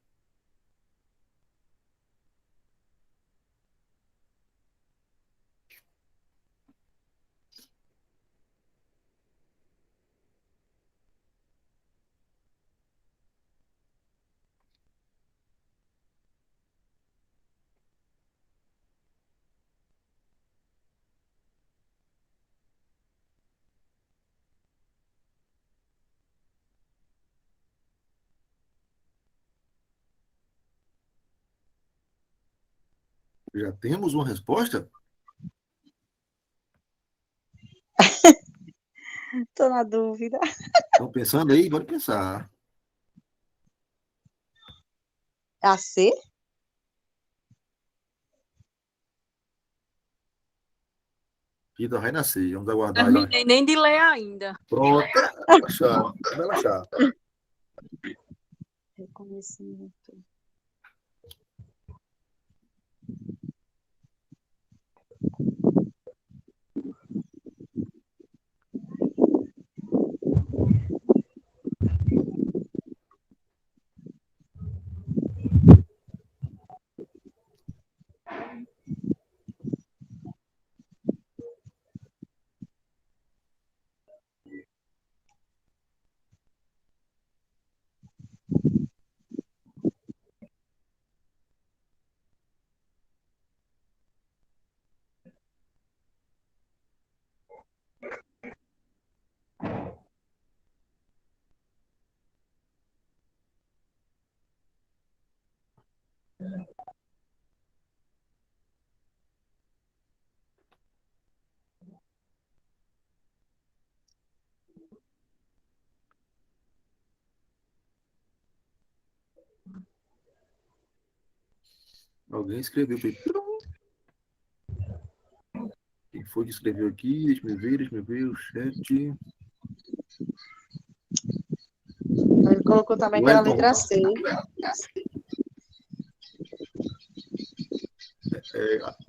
Já temos uma resposta? Tô na dúvida. Estão pensando aí? Pode pensar. A C? Vida vai nascer. Vamos aguardar. Terminei nem de ler ainda. Pronto. Relaxar. Relaxar. Reconhecimento. Alguém escreveu. Quem foi que escreveu aqui? Deixa eu ver o chat. Ele colocou também que era a letra C.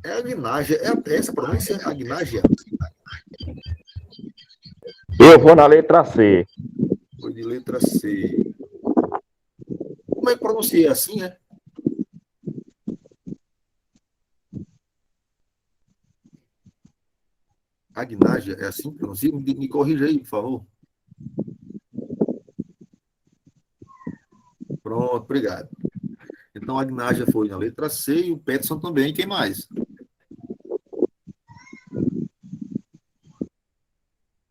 É Agnágia. É essa pronúncia? Agnágia? Eu vou na letra C. Foi de letra C. Como é que pronuncia assim, né? Agnágia, é assim que pronuncia? Me corrija aí, por favor. Pronto, obrigado. Então, a Agnágia foi na letra C e o Peterson também. Quem mais?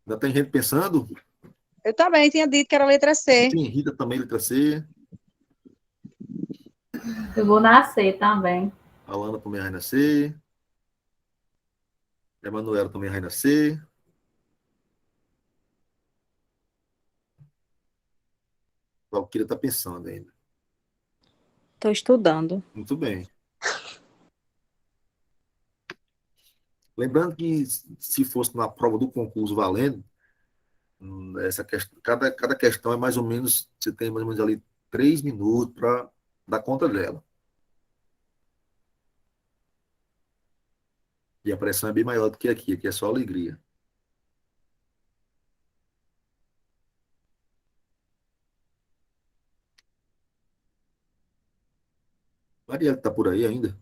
Ainda tem gente pensando? Eu também tinha dito que era a letra C. Sim, Rita também, letra C. Eu vou nascer também. Alana também vai na C. Emanuela também vai na C. Valquíria está pensando ainda. Estou estudando. Muito bem. Lembrando que se fosse na prova do concurso valendo, essa questão, cada questão é mais ou menos, você tem mais ou menos ali 3 minutos para dar conta dela. E a pressão é bem maior do que aqui é só alegria. Mariela está por aí ainda?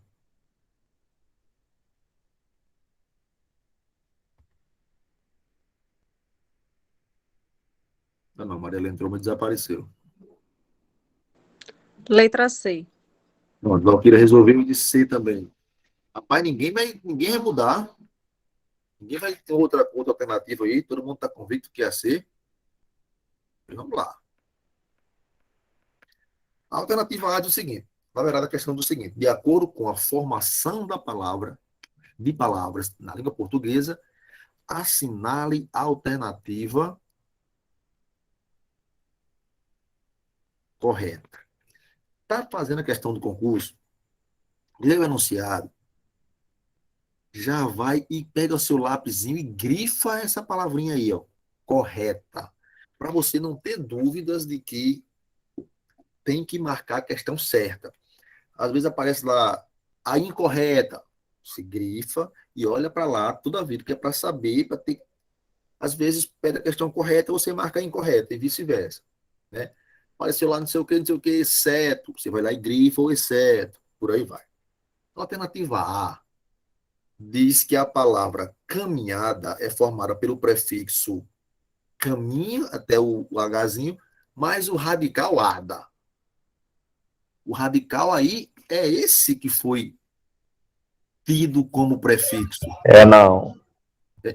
Ah, não, Mariela entrou, mas desapareceu. Letra C. Pronto, Valquíria resolveu de C também. Rapaz, ninguém vai mudar. Ninguém vai ter outra alternativa aí. Todo mundo está convicto que é C. Vamos lá. A alternativa A diz o seguinte: na verdade, a questão do seguinte: de acordo com a formação de palavras na língua portuguesa, assinale a alternativa correta. Está fazendo a questão do concurso, lê o enunciado, já vai e pega o seu lápisinho e grifa essa palavrinha aí, ó, correta, para você não ter dúvidas de que tem que marcar a questão certa. Às vezes aparece lá a incorreta, se grifa e olha para lá toda a vida, que é para saber, para ter. Às vezes pede a questão correta, você marca a incorreta e vice-versa, né? Apareceu lá não sei o que, exceto, você vai lá e grifa o exceto, por aí vai. Alternativa A diz que a palavra caminhada é formada pelo prefixo caminho, até o Hzinho, mais o radical ada. O radical aí é esse que foi tido como prefixo. É não.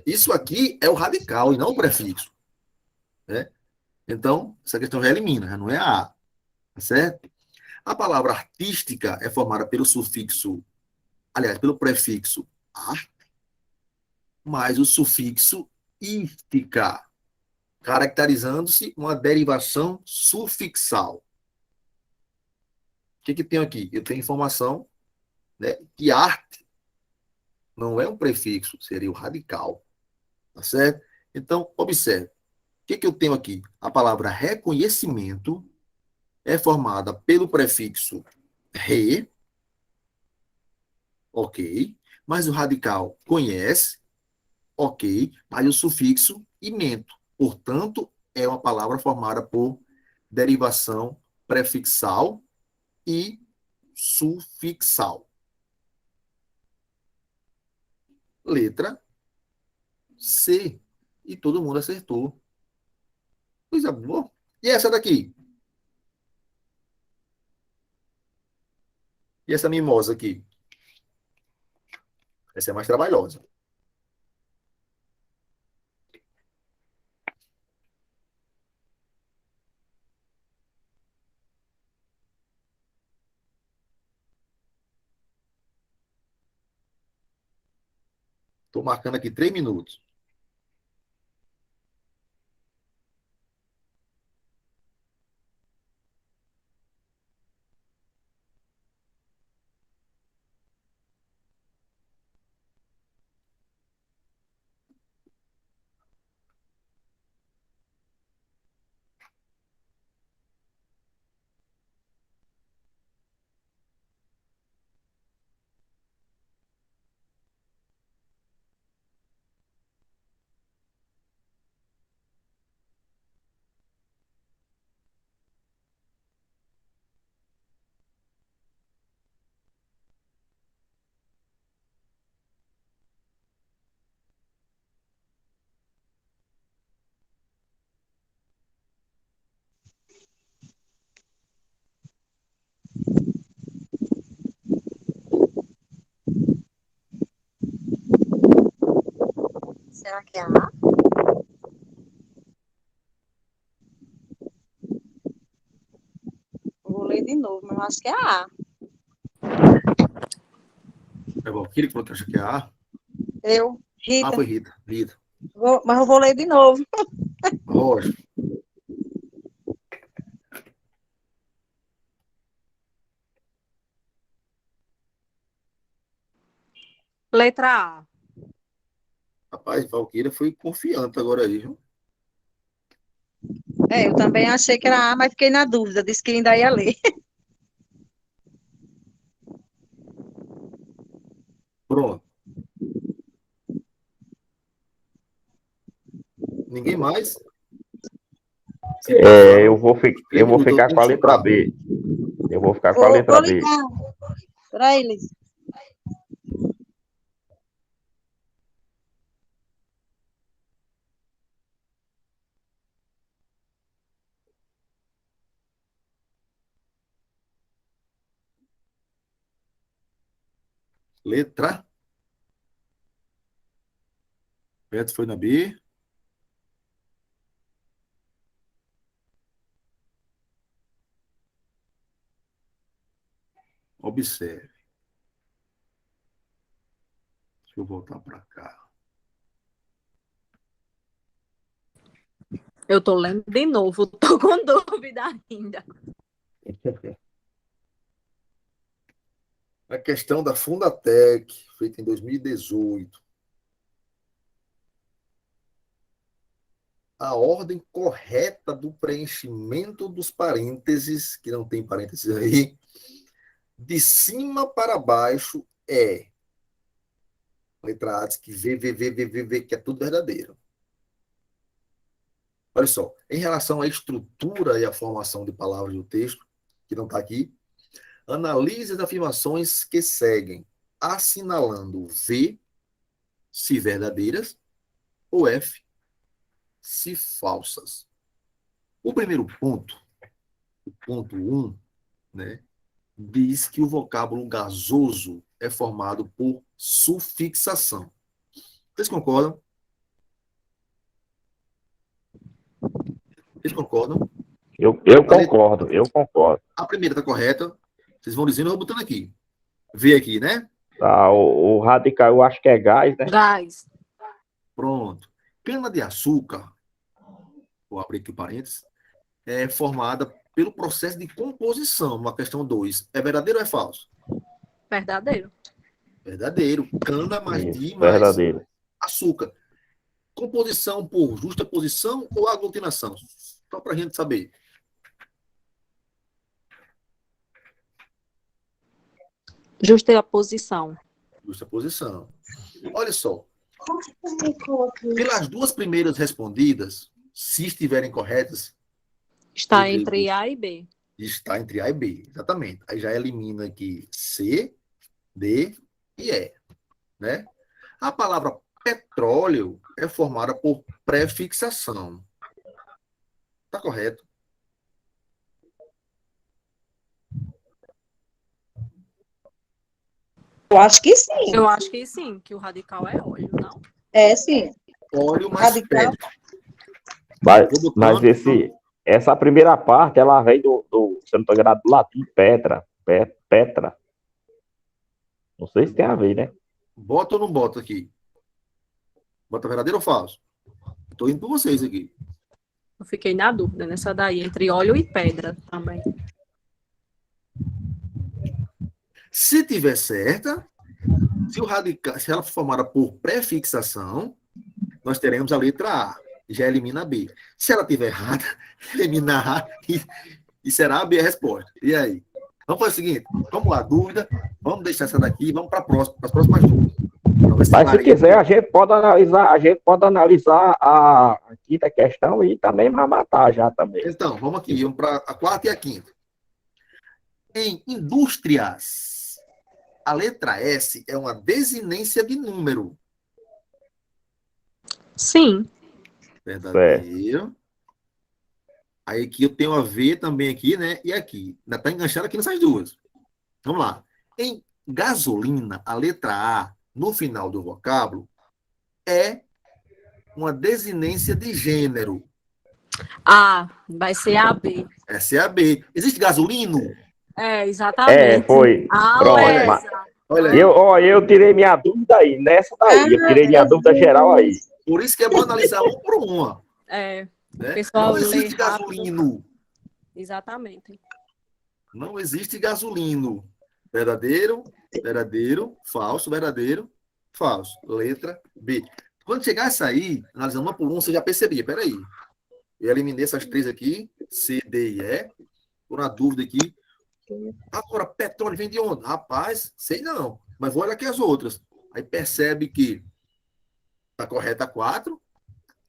Isso aqui é o radical e não o prefixo, né? Então, essa questão já elimina, já não é a A, tá certo? A palavra artística é formada pelo sufixo, aliás, pelo prefixo ar, mais o sufixo ística, caracterizando-se uma derivação sufixal. O que tem aqui? Eu tenho informação, né, que arte não é um prefixo, seria o radical, tá certo? Então, observe. O que eu tenho aqui? A palavra reconhecimento é formada pelo prefixo re, ok, mas o radical conhece, ok, mas o sufixo imento. Portanto, é uma palavra formada por derivação prefixal e sufixal. Letra C. E todo mundo acertou. Coisa boa. E essa daqui? E essa mimosa aqui? Essa é mais trabalhosa. Estou marcando aqui 3 minutos. Será que é A? Vou ler de novo, mas eu acho que é A. É bom, aquele que falou que acha que é A. Eu, Ah, Rita, foi Rita. Rita. mas eu vou ler de novo. Rocha. Letra A. Rapaz, Valquíria foi confiante agora aí, viu? Eu também achei que era A, mas fiquei na dúvida, disse que ainda ia ler. Pronto. Ninguém mais? Se passar, Eu vou minutos, eu ficar tenho com que a letra chutar. B. Eu vou ficar com a letra Vou B. ligar para eles. Letra. Beto foi na B. Observe. Deixa eu voltar para cá. Eu tô lendo de novo, tô com dúvida ainda. A questão da Fundatec, feita em 2018. A ordem correta do preenchimento dos parênteses, que não tem parênteses aí, de cima para baixo é. Letra A diz que V, que é tudo verdadeiro. Olha só, em relação à estrutura e à formação de palavras do texto, que não está aqui, analise as afirmações que seguem, assinalando V, se verdadeiras, ou F, se falsas. O primeiro ponto, o ponto 1, né, diz que o vocábulo gasoso é formado por sufixação. Vocês concordam? Vocês concordam? Eu concordo. A primeira está correta. Vocês vão dizendo, eu vou botando aqui. V aqui, né? Tá, o radical eu acho que é gás, né? Gás. Pronto. Cana-de-açúcar, vou abrir aqui o parênteses, é formada pelo processo de composição, na questão 2. É verdadeiro ou é falso? Verdadeiro. Verdadeiro. Cana mais Isso, di mais verdadeiro. açúcar. Composição por justaposição ou aglutinação? Só para a gente saber. Justaposição. Justaposição. Olha só. Pelas duas primeiras respondidas, se estiverem corretas, Está entre A e B. está entre A e B, exatamente. Aí já elimina aqui C, D e E, né? A palavra petróleo é formada por prefixação. Tá correto? Eu acho que sim. Eu acho que sim, que o radical é óleo, não? É, sim. Óleo mais Radical. pedra. Mas essa primeira parte, ela vem se eu não estou enganado, do latim petra. Petra. Não sei se tem a ver, né? Bota ou não bota aqui? Bota verdadeiro ou falso? Estou indo por vocês aqui. Eu fiquei na dúvida nessa daí, entre óleo e pedra também. Se tiver certa, se o radical, se ela for formada por prefixação, nós teremos a letra A. Já elimina a B. Se ela tiver errada, elimina a A e será a B a resposta. E aí? Vamos fazer o seguinte, vamos lá, dúvida, vamos deixar essa daqui e vamos para as próximas dúvidas. Mas se quiser, a gente pode analisar a quinta questão e também vai matar já também. Então, vamos aqui, vamos para a quarta e a quinta. Em indústrias, a letra S é uma desinência de número. Sim. Verdadeiro. Aí aqui eu tenho a V também aqui, né? E aqui. Ainda está enganchado aqui nessas duas. Vamos lá. Em gasolina, a letra A, no final do vocábulo, é uma desinência de gênero. A, vai ser a B. Essa é a B. Existe gasolino? Exatamente. Foi. A Pronto. Lesa. Olha aí. Eu tirei minha dúvida aí, nessa daí. Eu tirei minha dúvida geral aí. Por isso que é bom analisar uma por uma. O Né? pessoal Não lê existe rápido. gasolino. Exatamente. Não existe gasolino. Verdadeiro, verdadeiro, falso, verdadeiro, falso. Letra B. Quando chegar essa aí, analisando uma por uma, você já percebia. Peraí. Eu eliminei essas três aqui, C, D e E. Por uma dúvida aqui. Agora, petróleo vem de onde? Rapaz, sei não. Mas vou olhar aqui as outras. Aí percebe que está correta a 4,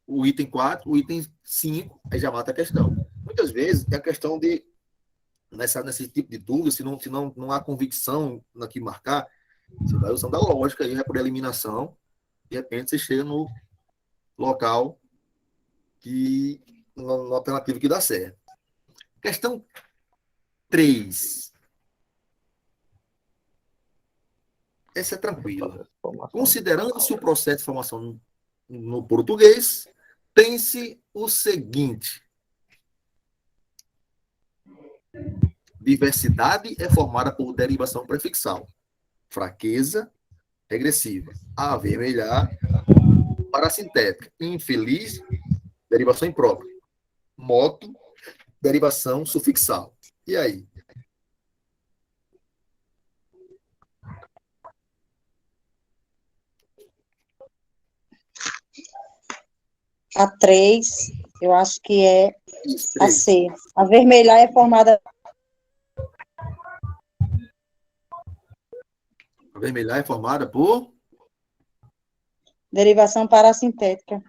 o item 4, o item 5, aí já mata a questão. Muitas vezes é a questão de, nesse tipo de dúvida, se não há convicção na que marcar, você vai usando a lógica aí, vai por eliminação, de repente você chega no local que, no alternativo que dá certo. Questão 3. Essa é tranquila. Considerando-se o processo de formação no português, pense o seguinte: diversidade é formada por derivação prefixal, fraqueza, regressiva, avermelhar, parasintética, infeliz, derivação imprópria, moto, derivação sufixal. E aí? A 3, eu acho que é Isso, a 3. C. A vermelhar é formada Avermelhar é formada por derivação parasintética.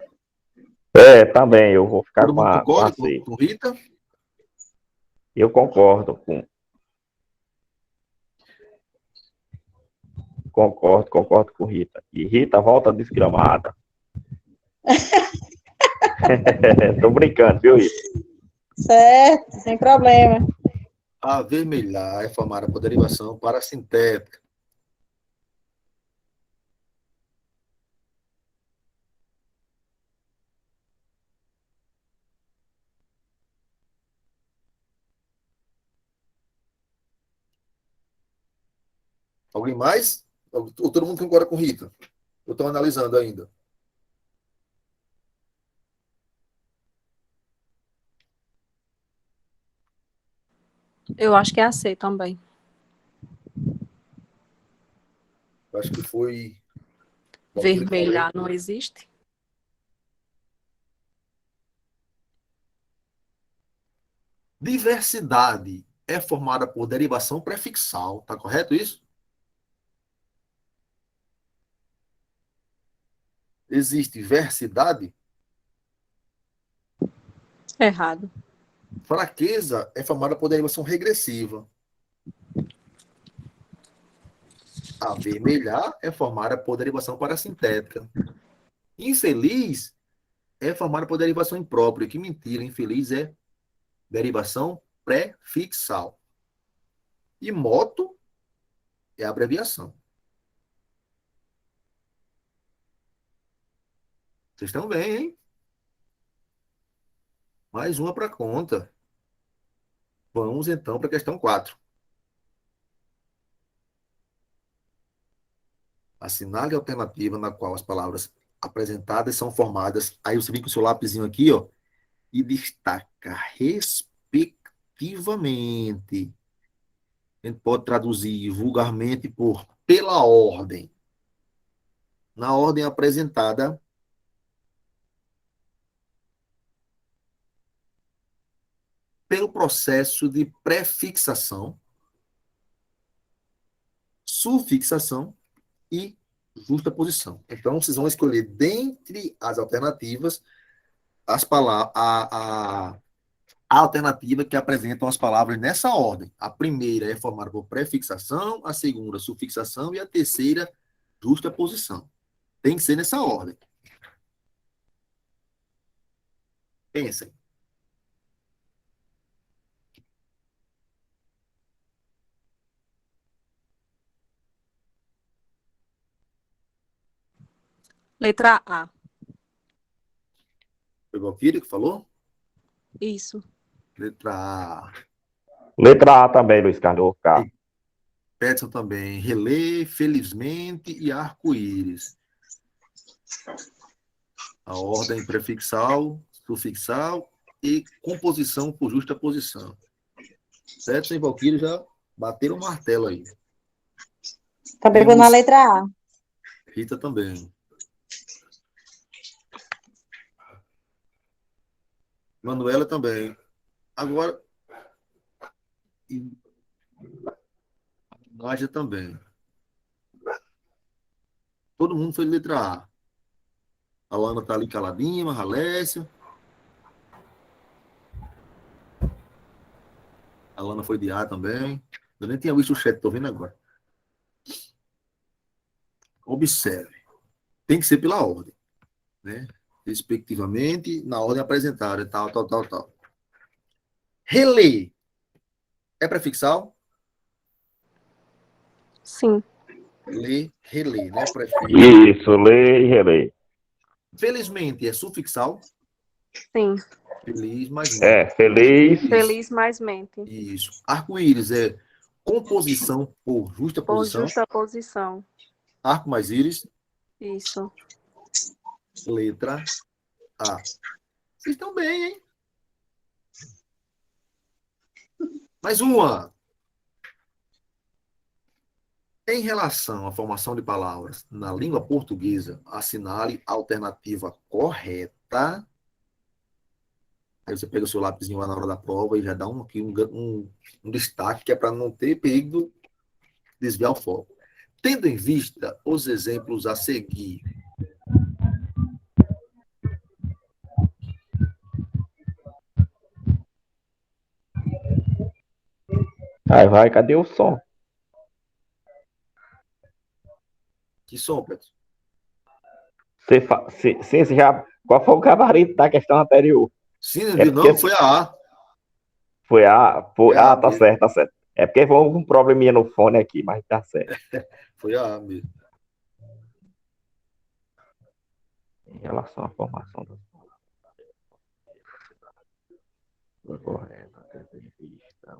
Também, eu vou ficar todo com mundo a concorda C. com Rita? Eu concordo com Rita. E Rita, volta desgramada. Tô brincando, viu, Rita? Certo, sem problema. Avermelhar é formada por derivação parasintética. Alguém mais? Ou todo mundo concorda com Rita? Eu estou analisando ainda. Eu acho que é a C também. Eu acho que foi. Vermelhar não existe? Diversidade é formada por derivação prefixal. Tá correto isso? Existe versidade? Errado. Fraqueza é formada por derivação regressiva. Avermelhar é formada por derivação parasintética. Infeliz é formada por derivação imprópria. Que mentira, infeliz é derivação prefixal. E moto é abreviação. Vocês estão bem, hein? Mais uma para conta. Vamos então para a questão 4. Assinale a alternativa na qual as palavras apresentadas são formadas. Aí você vem com o seu lápisinho aqui, ó, e destaca respectivamente. A gente pode traduzir vulgarmente por pela ordem. Na ordem apresentada pelo processo de prefixação, sufixação e justaposição. Então, vocês vão escolher dentre as alternativas as palavras, a alternativa que apresentam as palavras nessa ordem. A primeira é formada por prefixação, a segunda, sufixação e a terceira, justaposição. Tem que ser nessa ordem. Pensem. Letra A. Foi Valquíria que falou? Isso. Letra A. Letra A também, Luiz Carlos. Vou ficar. Peterson também. Relê, felizmente e arco-íris. A ordem prefixal, sufixal e composição por justa posição. Peterson e Valquíria já bateram o martelo aí. Também vou na letra A. Rita também. Manuela também. Agora. E Nádia também. Todo mundo foi de letra A. A Lana tá ali caladinha, Marralécio. A Lana foi de A também. Eu nem tinha visto o chat, tô vendo agora. Observe. Tem que ser pela ordem, né? Respectivamente, na ordem apresentada, tal. Relê. É prefixal? Sim. Relê, né? Prefixo. Isso, lê e relê. Felizmente, é sufixal? Sim. Feliz, mais mente. É, feliz. Feliz mais mente. Isso. Arco-íris é composição por justa Por posição. justa posição. Arco mais íris, Isso. letra A. Vocês estão bem, hein? Mais uma. Em relação à formação de palavras na língua portuguesa, assinale a alternativa correta. Aí você pega o seu lápisinho lá na hora da prova e já dá um destaque que é para não ter perigo de desviar o foco. Tendo em vista os exemplos a seguir. Aí vai, cadê o som? Que som, Pedro? Você já. Qual foi o gabarito da questão anterior? Sim, não É viu, porque não? Foi a A. Foi a. Foi a Tá mesmo. certo, tá certo. É porque foi um probleminha no fone aqui, mas tá certo. Foi a A mesmo. Em relação à formação das palavras correta, tendo em vista.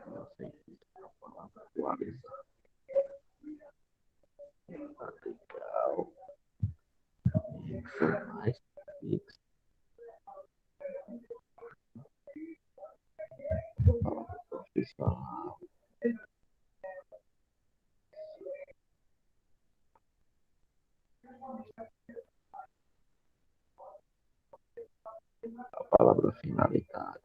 Não sei se é uma palavra atualizada. Radical. Isso, mais fixo. Palavra profissional. A palavra finalidade.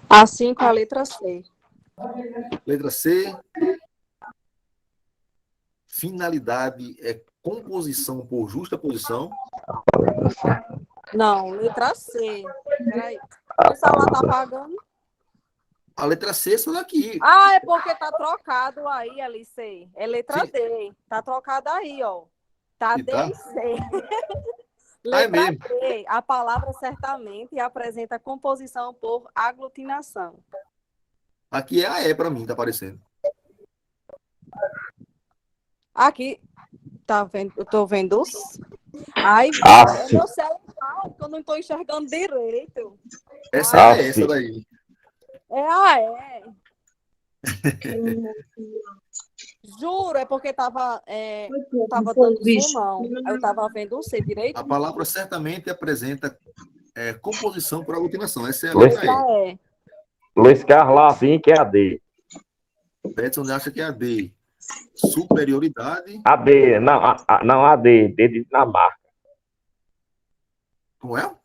Assim com a letra C. Letra C. Finalidade é composição por justa posição. Não, letra C. Peraí. O celular tá apagando? A letra C é essa daqui. Ah, é porque tá trocado aí, Alice. É letra Sim. D. Tá trocado aí, ó. Tá E D tá? e C. Ah, é Letra mesmo. D. A palavra certamente apresenta composição por aglutinação. Aqui é a E para mim, tá aparecendo. Aqui, tá vendo? Eu tô vendo os. Ai, é Sim. meu celular, que eu não tô enxergando direito. Essa é a E, sim. essa daí. É a E. Juro, é porque não tava dando som, não. Eu tava vendo o C direito. A palavra certamente apresenta composição por aglutinação. Essa é a Luiz, letra E. Letra E. Luiz Carlos, assim que é a D. Peterson acha que é a D. Superioridade. A D, não a D, D de Dinamarca. Como é?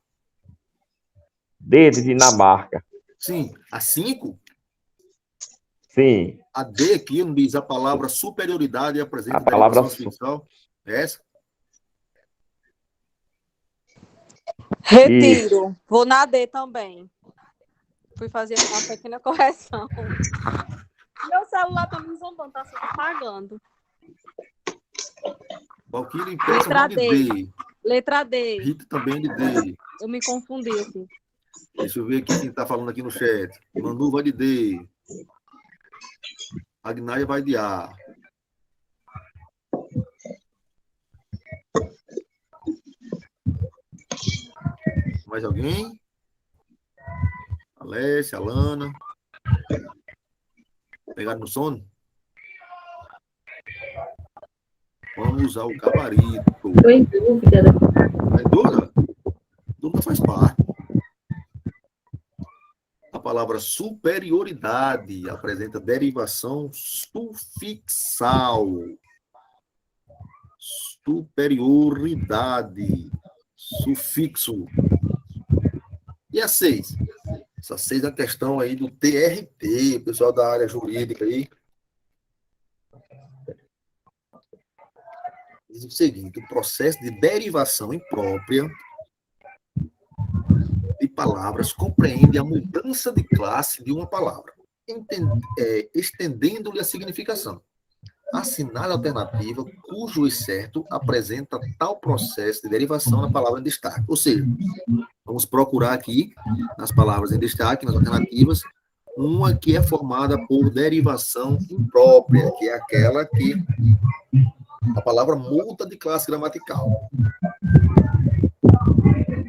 D de Dinamarca. Sim. A 5. Sim. A D aqui não diz a palavra superioridade e apresenta A palavra derivação sufixal. É essa? Retiro. Vou na D também. Fui fazer uma pequena correção. Meu celular tá me zombando, tá se apagando. Valquíria impeça Letra de D. D. Letra D. Rita também de D. Eu me confundi aqui. Deixa eu ver aqui quem está falando aqui no chat. Manu vai de D. Agnaia vai de A. Mais alguém? Alessia, Alana. Pegaram no sono? Vamos usar o gabarito. Estou em dúvida. É dúvida? Dúvida faz parte. A palavra superioridade apresenta derivação sufixal. Superioridade. Sufixo. E a 6? Essa 6 é a questão aí do TRT, pessoal da área jurídica aí. Diz o seguinte: o processo de derivação imprópria de palavras compreende a mudança de classe de uma palavra, estendendo-lhe a significação. Assinale a alternativa cujo excerto apresenta tal processo de derivação na palavra em destaque. Ou seja, vamos procurar aqui, nas palavras em destaque, nas alternativas, uma que é formada por derivação imprópria, que é aquela que a palavra muda de classe gramatical.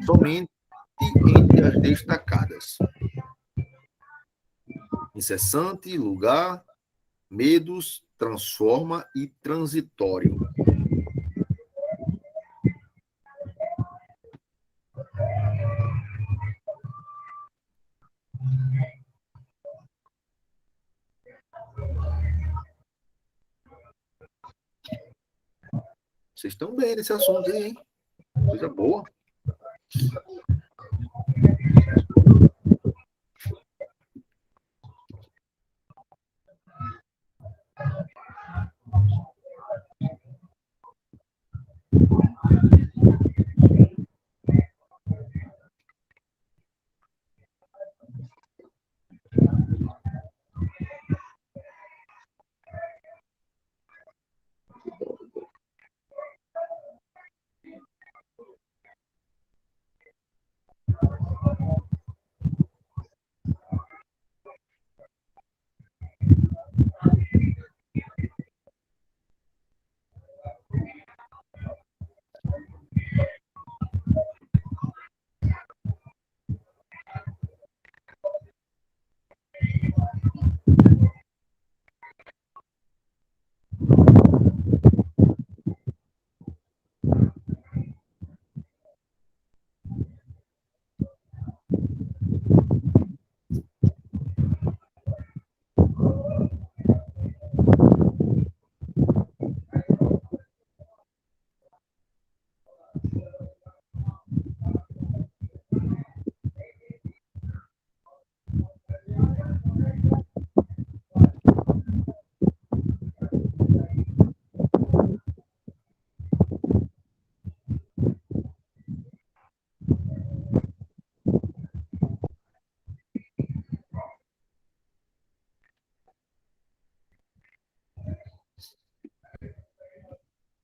Somente entre as destacadas. Incessante, lugar, medos, transforma e transitório. Vocês estão bem nesse assunto aí, hein? Coisa boa.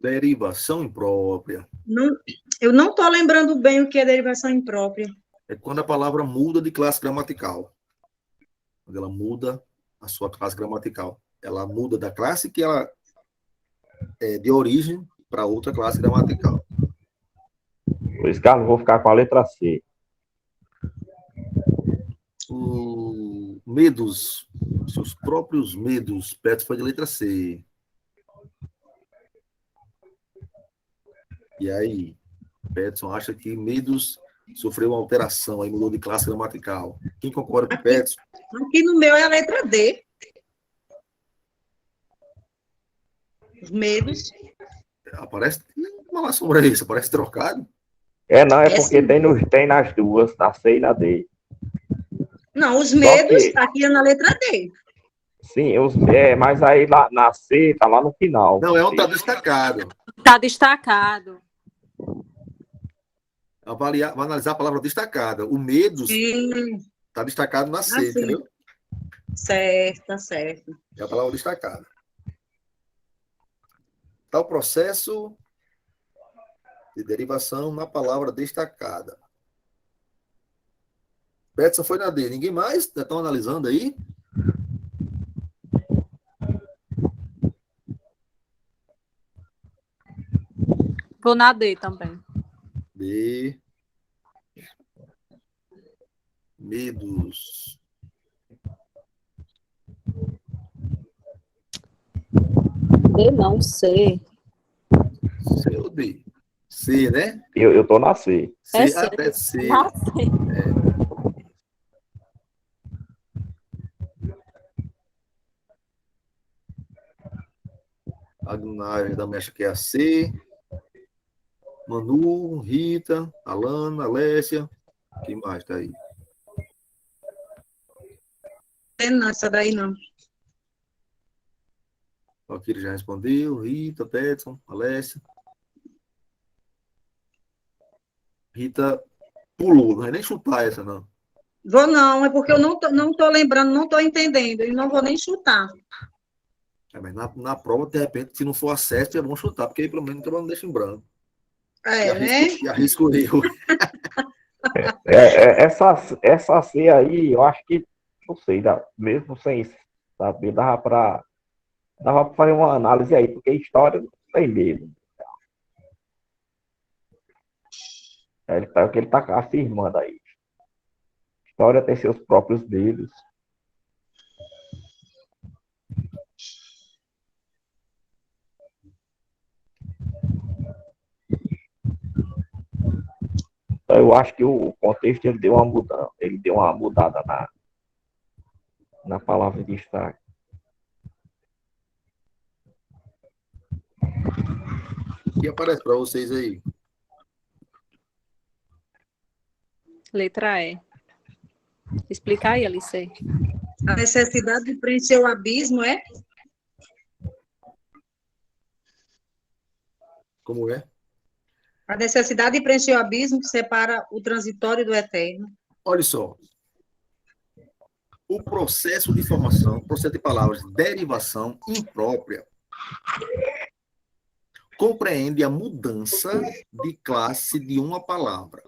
Derivação imprópria. Eu não estou lembrando bem o que é derivação imprópria. É quando a palavra muda de classe gramatical. Quando ela muda a sua classe gramatical. Ela muda da classe que ela é de origem para outra classe gramatical. Luiz Carlos, vou ficar com a letra C. Medos, seus próprios medos. Petro foi de letra C. E aí, Petson acha que medos sofreu uma alteração, aí mudou de classe gramatical. Quem concorda com o Petson? Aqui no meu é a letra D. Os medos. Aparece uma sombra aí, isso parece trocado. Não, é porque sim. tem nas duas, na C e na D. Não, os medos que- aqui é na letra D. Sim, mas aí lá, na C tá lá no final. Não, é um tá destacado. Tá destacado. Vai analisar a palavra destacada. O medos Sim. está destacado na C, sim. entendeu? Certo, tá certo. É a palavra destacada. Tal processo de derivação na palavra destacada. Betson foi na D. Ninguém mais? Já estão analisando aí? Vou na D também. D. Medos. D não, C. C ou D? C, né? Eu tô na C. C, É C. até C. Ah, C. Agnário da mecha que é a C. Manu, Rita, Alana, Alessia. Quem mais tá aí? Não, essa daí não. Valquíria já respondeu. Rita, Petson, Alessia. Rita pulou, não vai nem chutar essa, não. Vou não, é porque eu não tô lembrando, não tô entendendo, e não vou nem chutar. Mas na prova, de repente, se não for acesso, é bom chutar, porque aí pelo menos não deixa em branco. Né? E arrisco eu. Essa C aí, eu acho que, não sei, mesmo sem saber, dava pra fazer uma análise aí, porque história não tem medo. É o que ele tá afirmando aí. História tem seus próprios medos. Então, eu acho que o contexto ele deu uma mudada na palavra de destaque. O que aparece para vocês aí? Letra E. Explica aí, Alice. A necessidade de preencher o abismo é? Como é? A necessidade de preencher o abismo que separa o transitório do eterno. Olha só. O processo de formação, processo de palavras, derivação imprópria, compreende a mudança de classe de uma palavra.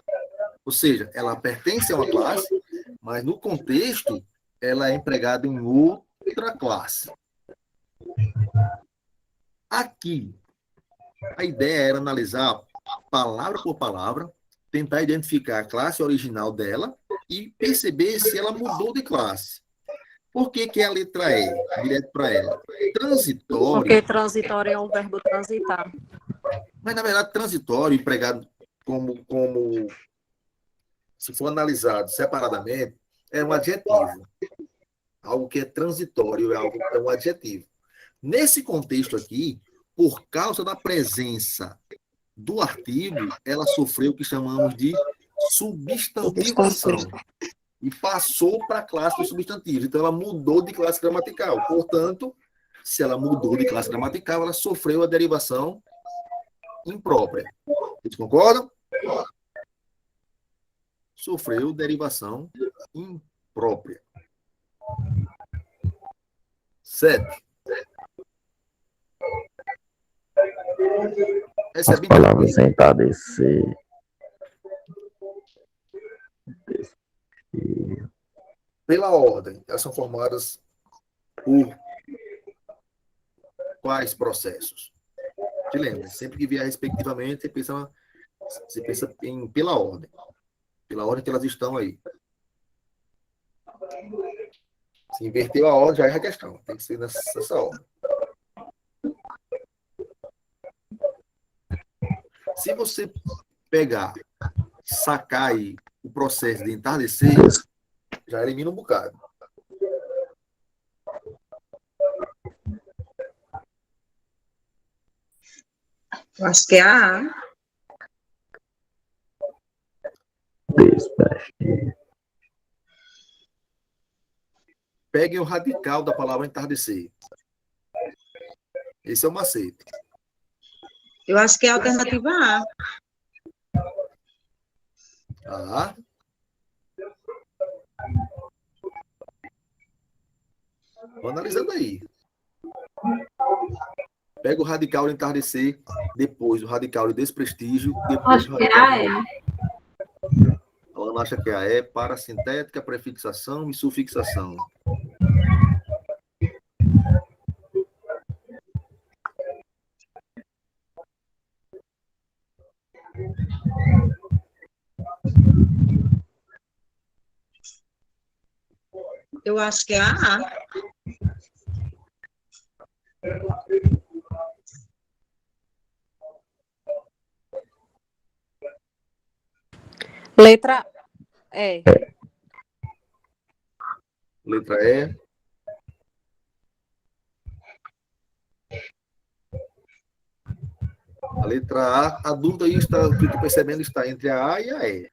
Ou seja, ela pertence a uma classe, mas no contexto ela é empregada em outra classe. Aqui, a ideia era analisar palavra por palavra, tentar identificar a classe original dela e perceber se ela mudou de classe. Por que é a letra E? Direto para ela. Transitório. Porque transitório é um verbo transitar. Mas, na verdade, transitório, empregado como se for analisado separadamente, é um adjetivo. Algo que é transitório é um adjetivo. Nesse contexto aqui, por causa da presença do artigo, ela sofreu o que chamamos de substantivação. E passou para a classe dos substantivos. Então, ela mudou de classe gramatical. Portanto, se ela mudou de classe gramatical, ela sofreu a derivação imprópria. Vocês concordam? Sofreu derivação imprópria. 7. Essa As palavras sem descer. Pela ordem, elas são formadas por quais processos? Te lembra? Sempre que vier respectivamente, você pensa pela ordem. Pela ordem que elas estão aí. Se inverteu a ordem, já é a questão. Tem que ser nessa ordem. Se você pegar, sacar aí o processo de entardecer, já elimina um bocado. Eu acho que é a A. Peguem o radical da palavra entardecer. Esse é o macete. Eu acho que é a alternativa A. Tá? Tô analisando aí. Pega o radical de entardecer, depois o radical de desprestígio, depois Acho o que é radical A, de... é. A Ana acha que é a E, parasintética, prefixação e sufixação. Eu acho que é a A. Letra E. Letra E. A letra A, a dúvida aí está, o que eu estou percebendo, está entre a A e a E.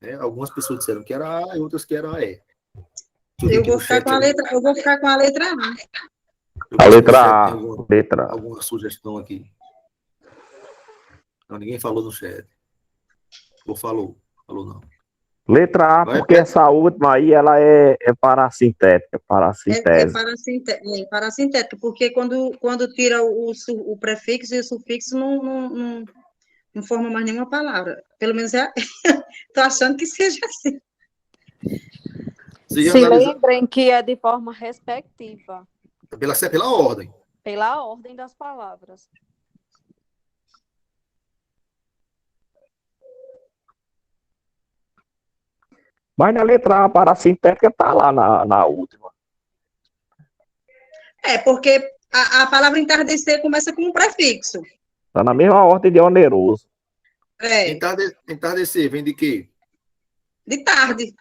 Né? Algumas pessoas disseram que era A e outras que era a E. Deixa eu ver Eu aqui vou no ficar chat. com a letra, eu vou ficar com a letra A. Eu A ver se no letra chat tem A. Letra. alguma sugestão aqui. Não, ninguém falou no chat. Ou falou? Falou não. Letra A, Vai, porque essa última aí, ela é parasintética, É parassintese. parassintética, porque quando tira o prefixo e o sufixo, não forma mais nenhuma palavra. Pelo menos estou achando que seja assim. Se Se analisar lembrem que é de forma respectiva, pela ordem. pela ordem das palavras. Mas na letra A, parasintética, tá lá na última. Porque a palavra entardecer começa com um prefixo. Tá na mesma ordem de oneroso. É, Entardecer vem de quê? de tarde.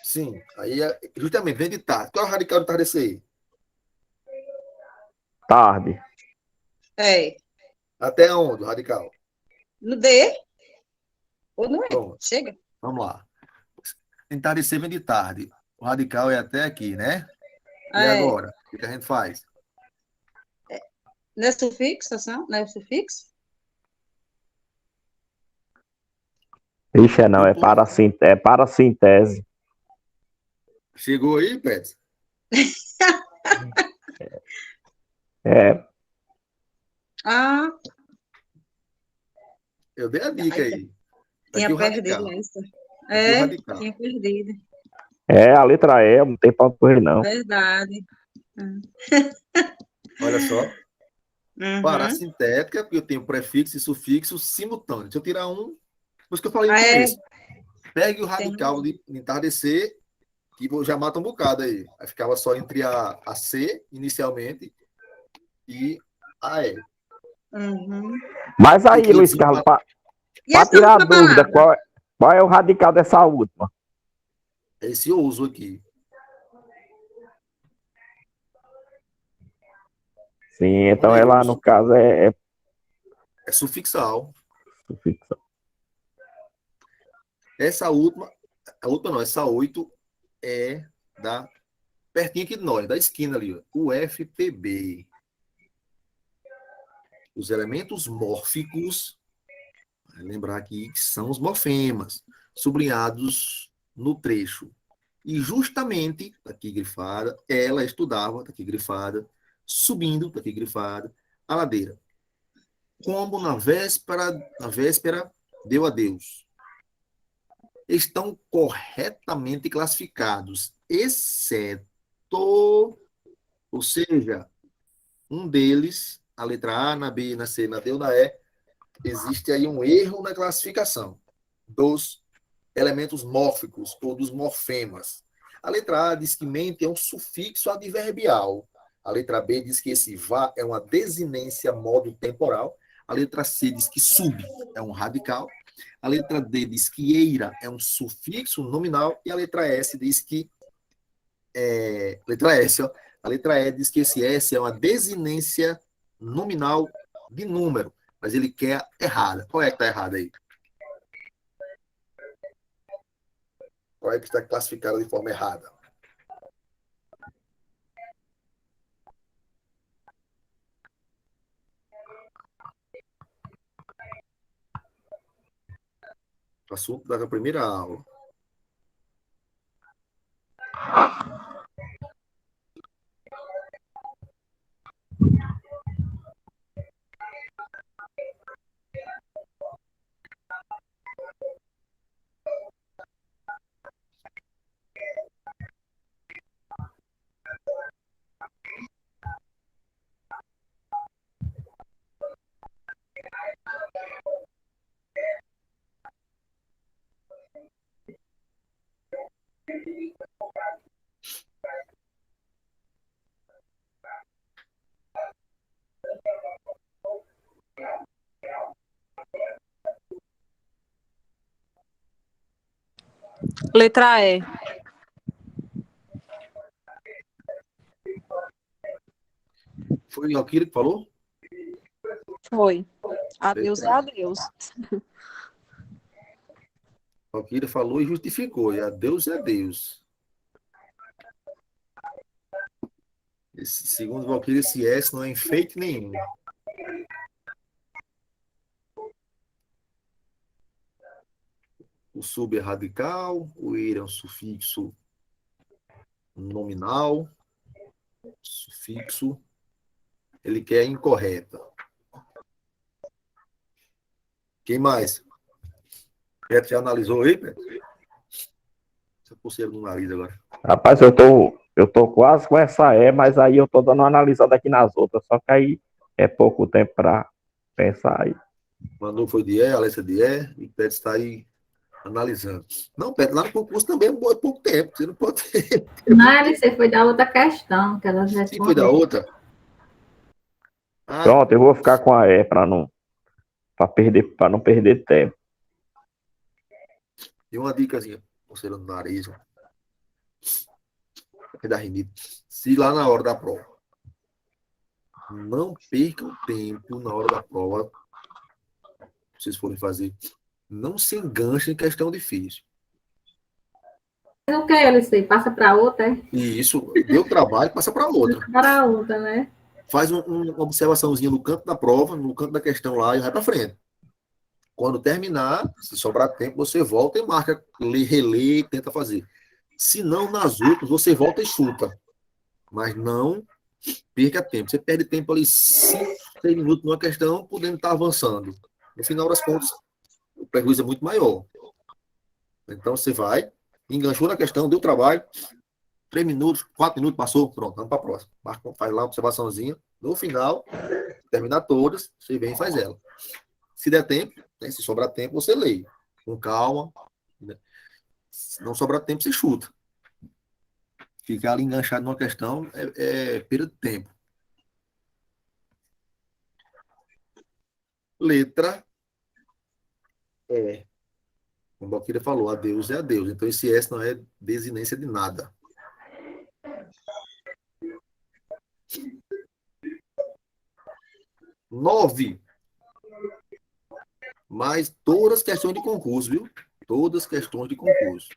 Sim. Aí, justamente, vem de tarde. Qual é o radical de entardecer? Tarde. É. Até onde, o radical? No D, ou não é? Pronto. Chega. Vamos lá. Entardecer vem de tarde. O radical é até aqui, né? E É. agora? O que a gente faz? Não é sufixação? Não é o sufixo? Ixi, não, é parassintese. Chegou aí, Pet? É, Ah, Eu dei a dica aí. Tá aqui tinha o perdido radical. essa. Tá aqui o É, radical. tinha perdido. a letra E, não tem pra correr, não. Verdade. Olha só. Uhum. Parassintética, porque eu tenho prefixo e sufixo simultâneo. Deixa eu tirar um. Por isso que eu falei no Ah, é, começo. Pegue o tem radical razão. de entardecer, que já mata um bocado aí. Aí ficava só entre a C, inicialmente, e a E. Uhum. Mas E aí, que Luiz eles iam Carlos, E para essa tirar a última dúvida, palavra? qual é o radical dessa última? esse uso aqui. Sim, então ela, no Oneroso. caso, é É sufixal. sufixa. Essa última, a última não, essa 8 é da pertinho aqui de nós, da esquina ali, ó, o FPB. Os elementos mórficos, lembrar aqui que são os morfemas, sublinhados no trecho. E justamente, tá aqui grifada, ela estudava, tá aqui grifada, subindo, tá aqui grifada, a ladeira. Como na véspera deu adeus. Estão corretamente classificados, exceto, ou seja, um deles, a letra A, na B, na C, na D ou na E, existe aí um erro na classificação dos elementos mórficos ou dos morfemas. A letra A diz que mente é um sufixo adverbial. A letra B diz que esse vá é uma desinência modo temporal. A letra C diz que sub é um radical. A letra D diz que eira é um sufixo nominal. E a letra S diz que letra S, ó. A letra E diz que esse S é uma desinência nominal de número, mas ele quer errada. Qual é que está errada aí? Qual é que está classificada de forma errada? O assunto da primeira aula. Letra E. Foi o Alquira que falou? Foi. Adeus é Letra adeus. A. Alquira falou e justificou. E a Deus é Deus. Segundo o Valquíria, esse S não é enfeite nenhum. O sub é radical, o ir é um sufixo nominal, sufixo, ele quer incorreta. Quem mais? Petro já analisou aí, Petro? Essa pulseira no nariz agora. Rapaz, eu tô quase com essa mas aí eu tô dando uma analisada aqui nas outras, só que aí é pouco tempo para pensar aí. Manu foi de Alessia de e Petro está aí analisando. Não, Petro, lá no concurso também é pouco tempo, você não pode ter. Não, você foi da outra questão que elas Sim, foi da responderam. outra. Pronto, eu vou ficar com a para não perder tempo. E uma dicasinha, pulseira no nariz, é da rinite. Se lá na hora da prova, não percam tempo na hora da prova, se vocês forem fazer, não se enganchem em questão difícil. Não quer, Alice, passa para outra, é? E isso, deu trabalho, passa para outra. Para outra, né? Faz uma observaçãozinha no canto da prova, no canto da questão lá e vai para frente. Quando terminar, se sobrar tempo, você volta e marca, relê e tenta fazer. Se não, nas outras, você volta e chuta. Mas não perca tempo. Você perde tempo ali 5, 6 minutos numa questão, podendo estar avançando. No final das contas, o prejuízo é muito maior. Então, você vai, enganchou na questão, deu trabalho, 3 minutos, 4 minutos, passou, pronto, vamos para a próxima. Marca, faz lá uma observaçãozinha. No final, terminar todas, você vem e faz ela. Se der tempo, né, se sobrar tempo, você lê. Com calma. Né? Se não sobrar tempo, você chuta. Ficar ali enganchado numa questão é perda de tempo. Letra E. Como a Valquíria falou, adeus é adeus. Então, esse S não é desinência de nada. Nove. Mas todas questões de concurso, viu? Todas questões de concurso.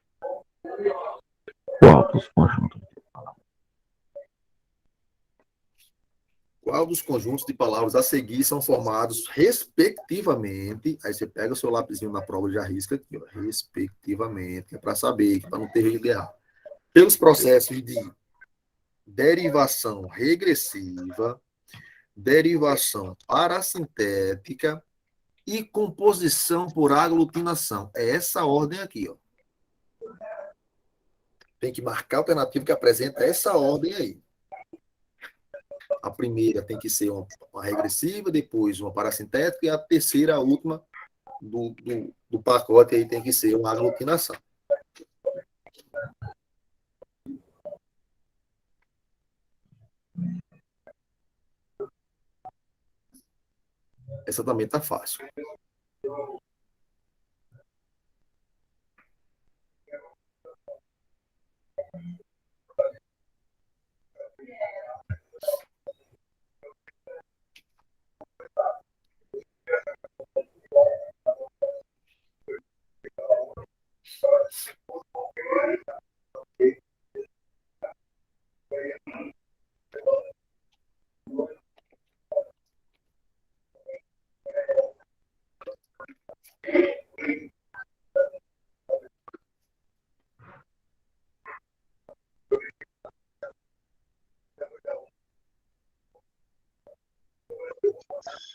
Qual dos conjuntos de palavras a seguir são formados, respectivamente? Aí você pega o seu lapisinho na prova e já risca aqui, ó, respectivamente, é para saber, para não ter erro de errar. Pelos processos de derivação regressiva, derivação parasintética e composição por aglutinação. É essa ordem aqui, ó. Tem que marcar a alternativa que apresenta essa ordem aí. A primeira tem que ser uma regressiva, depois uma parasintética, e a terceira, a última do pacote, aí tem que ser uma aglutinação. Essa também está fácil.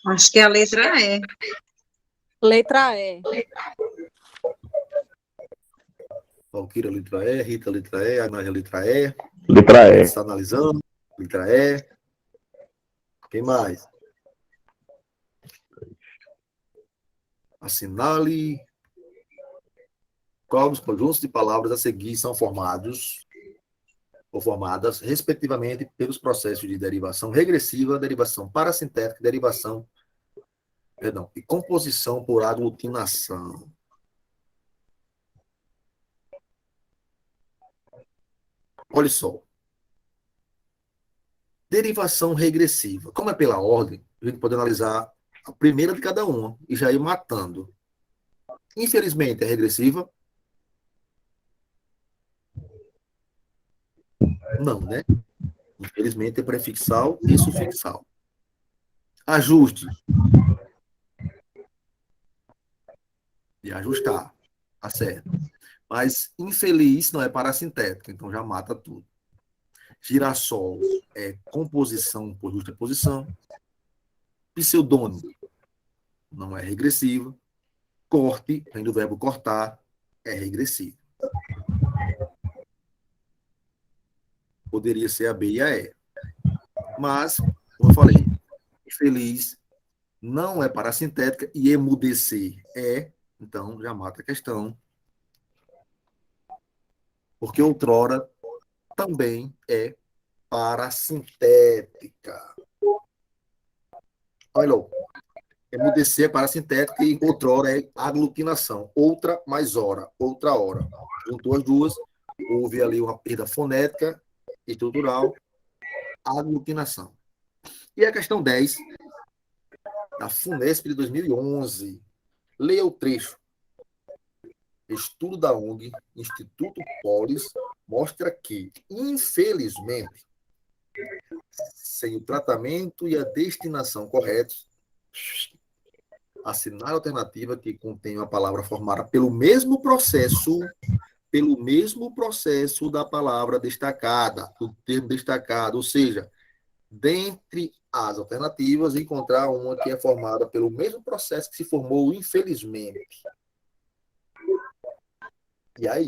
Acho que é a letra E. Letra E. Valquíria, letra E, Rita, letra E, Anália, letra E. Letra E. Está analisando, letra E. Quem mais? Assinale. Qual dos conjuntos de palavras a seguir são formados ou formadas, respectivamente, pelos processos de derivação regressiva, derivação parasintética, derivação, e composição por aglutinação? Olha só. Derivação regressiva. Como é pela ordem, a gente pode analisar a primeira de cada uma e já ir matando. Infelizmente, é regressiva? Não, né? Infelizmente, é prefixal e sufixal. Ajuste. De ajustar. Tá certo. Mas infeliz não é parassintética, então já mata tudo. Girassol é composição por justaposição. Pseudônimo não é regressiva. Corte, vem do verbo cortar, é regressivo. Poderia ser a B e a E. Mas, como eu falei, infeliz não é parassintética e emudecer é, então já mata a questão. Porque outrora também é parassintética. Olha lá, emudecer é parassintética e outrora é aglutinação. Outra mais hora, outra hora. Juntou as duas, houve ali uma perda fonética, estrutural, aglutinação. E a questão 10, da FUNESP de 2011. Leia o trecho. Estudo da ONG, Instituto Polis, mostra que, infelizmente, sem o tratamento e a destinação corretos, assinar a alternativa que contém uma palavra formada pelo mesmo processo da palavra destacada, do termo destacado, ou seja, dentre as alternativas, encontrar uma que é formada pelo mesmo processo que se formou, infelizmente. E aí?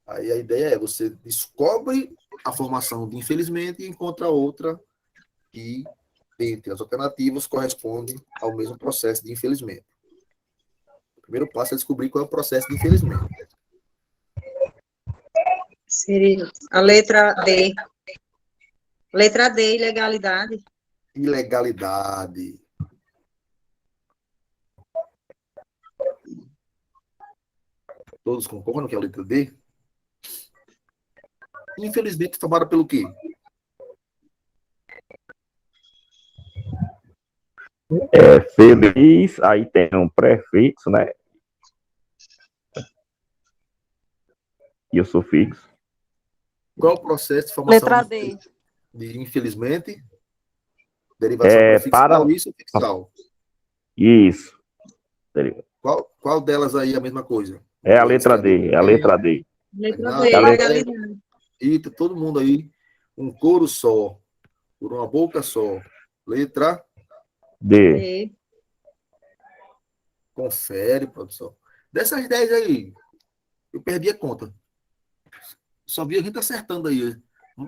Aí a ideia é você descobre a formação de infelizmente e encontra outra que, dentre as alternativas, corresponde ao mesmo processo de infelizmente. O primeiro passo é descobrir qual é o processo de infelizmente. Seria a letra D. Letra D, ilegalidade. Ilegalidade. Todos concordam que é a letra D? Infelizmente, formada pelo quê? É feliz, aí tem um prefixo, né? E o sufixo. Qual é o processo de formação Letra D. de infelizmente? Derivação prefixal e sufixal. Isso. Qual delas aí é a mesma coisa? É a letra D, é a letra D. Letra Não, D, a ilegalidade. E todo mundo aí, um coro só, por uma boca só. Letra D. D. Confere, produção. Dessas 10 aí, eu perdi a conta. Só vi a gente acertando aí.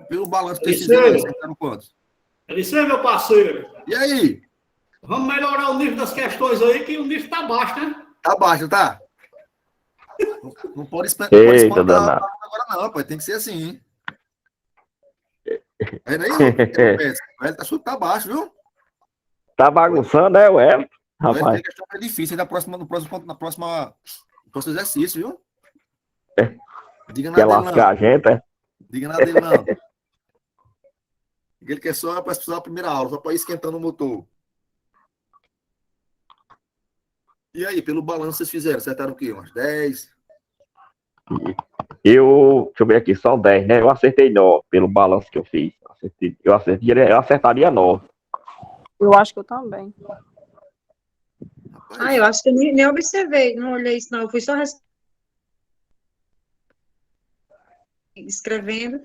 Pelo balanço que vocês fizeram aí, acertaram quantos? É isso aí, meu parceiro. E aí? Vamos melhorar o nível das questões aí, que o nível tá baixo, né? Tá baixo, tá? Não pode Eita, danado. agora não, pai. Tem que ser assim, hein? É aí, o Hélio tá achando que tá baixo, viu? Tá bagunçando, é, o Hélio? O Hélio Rapaz. tem questão mais difícil no próximo exercício, viu? Diga Quer nada dele, lascar a não. gente, é? Diga nada dele, não. Ele quer só para estudar a primeira aula, só para ir esquentando o motor. E aí, pelo balanço vocês fizeram? Acertaram o quê? Umas 10? Deixa eu ver aqui, são 10, né? Eu acertei 9 pelo balanço que eu fiz. Eu acertaria 9. Eu acho que eu também. Rapaz, Eu acho que eu nem observei, não olhei isso, não. Eu fui só escrevendo.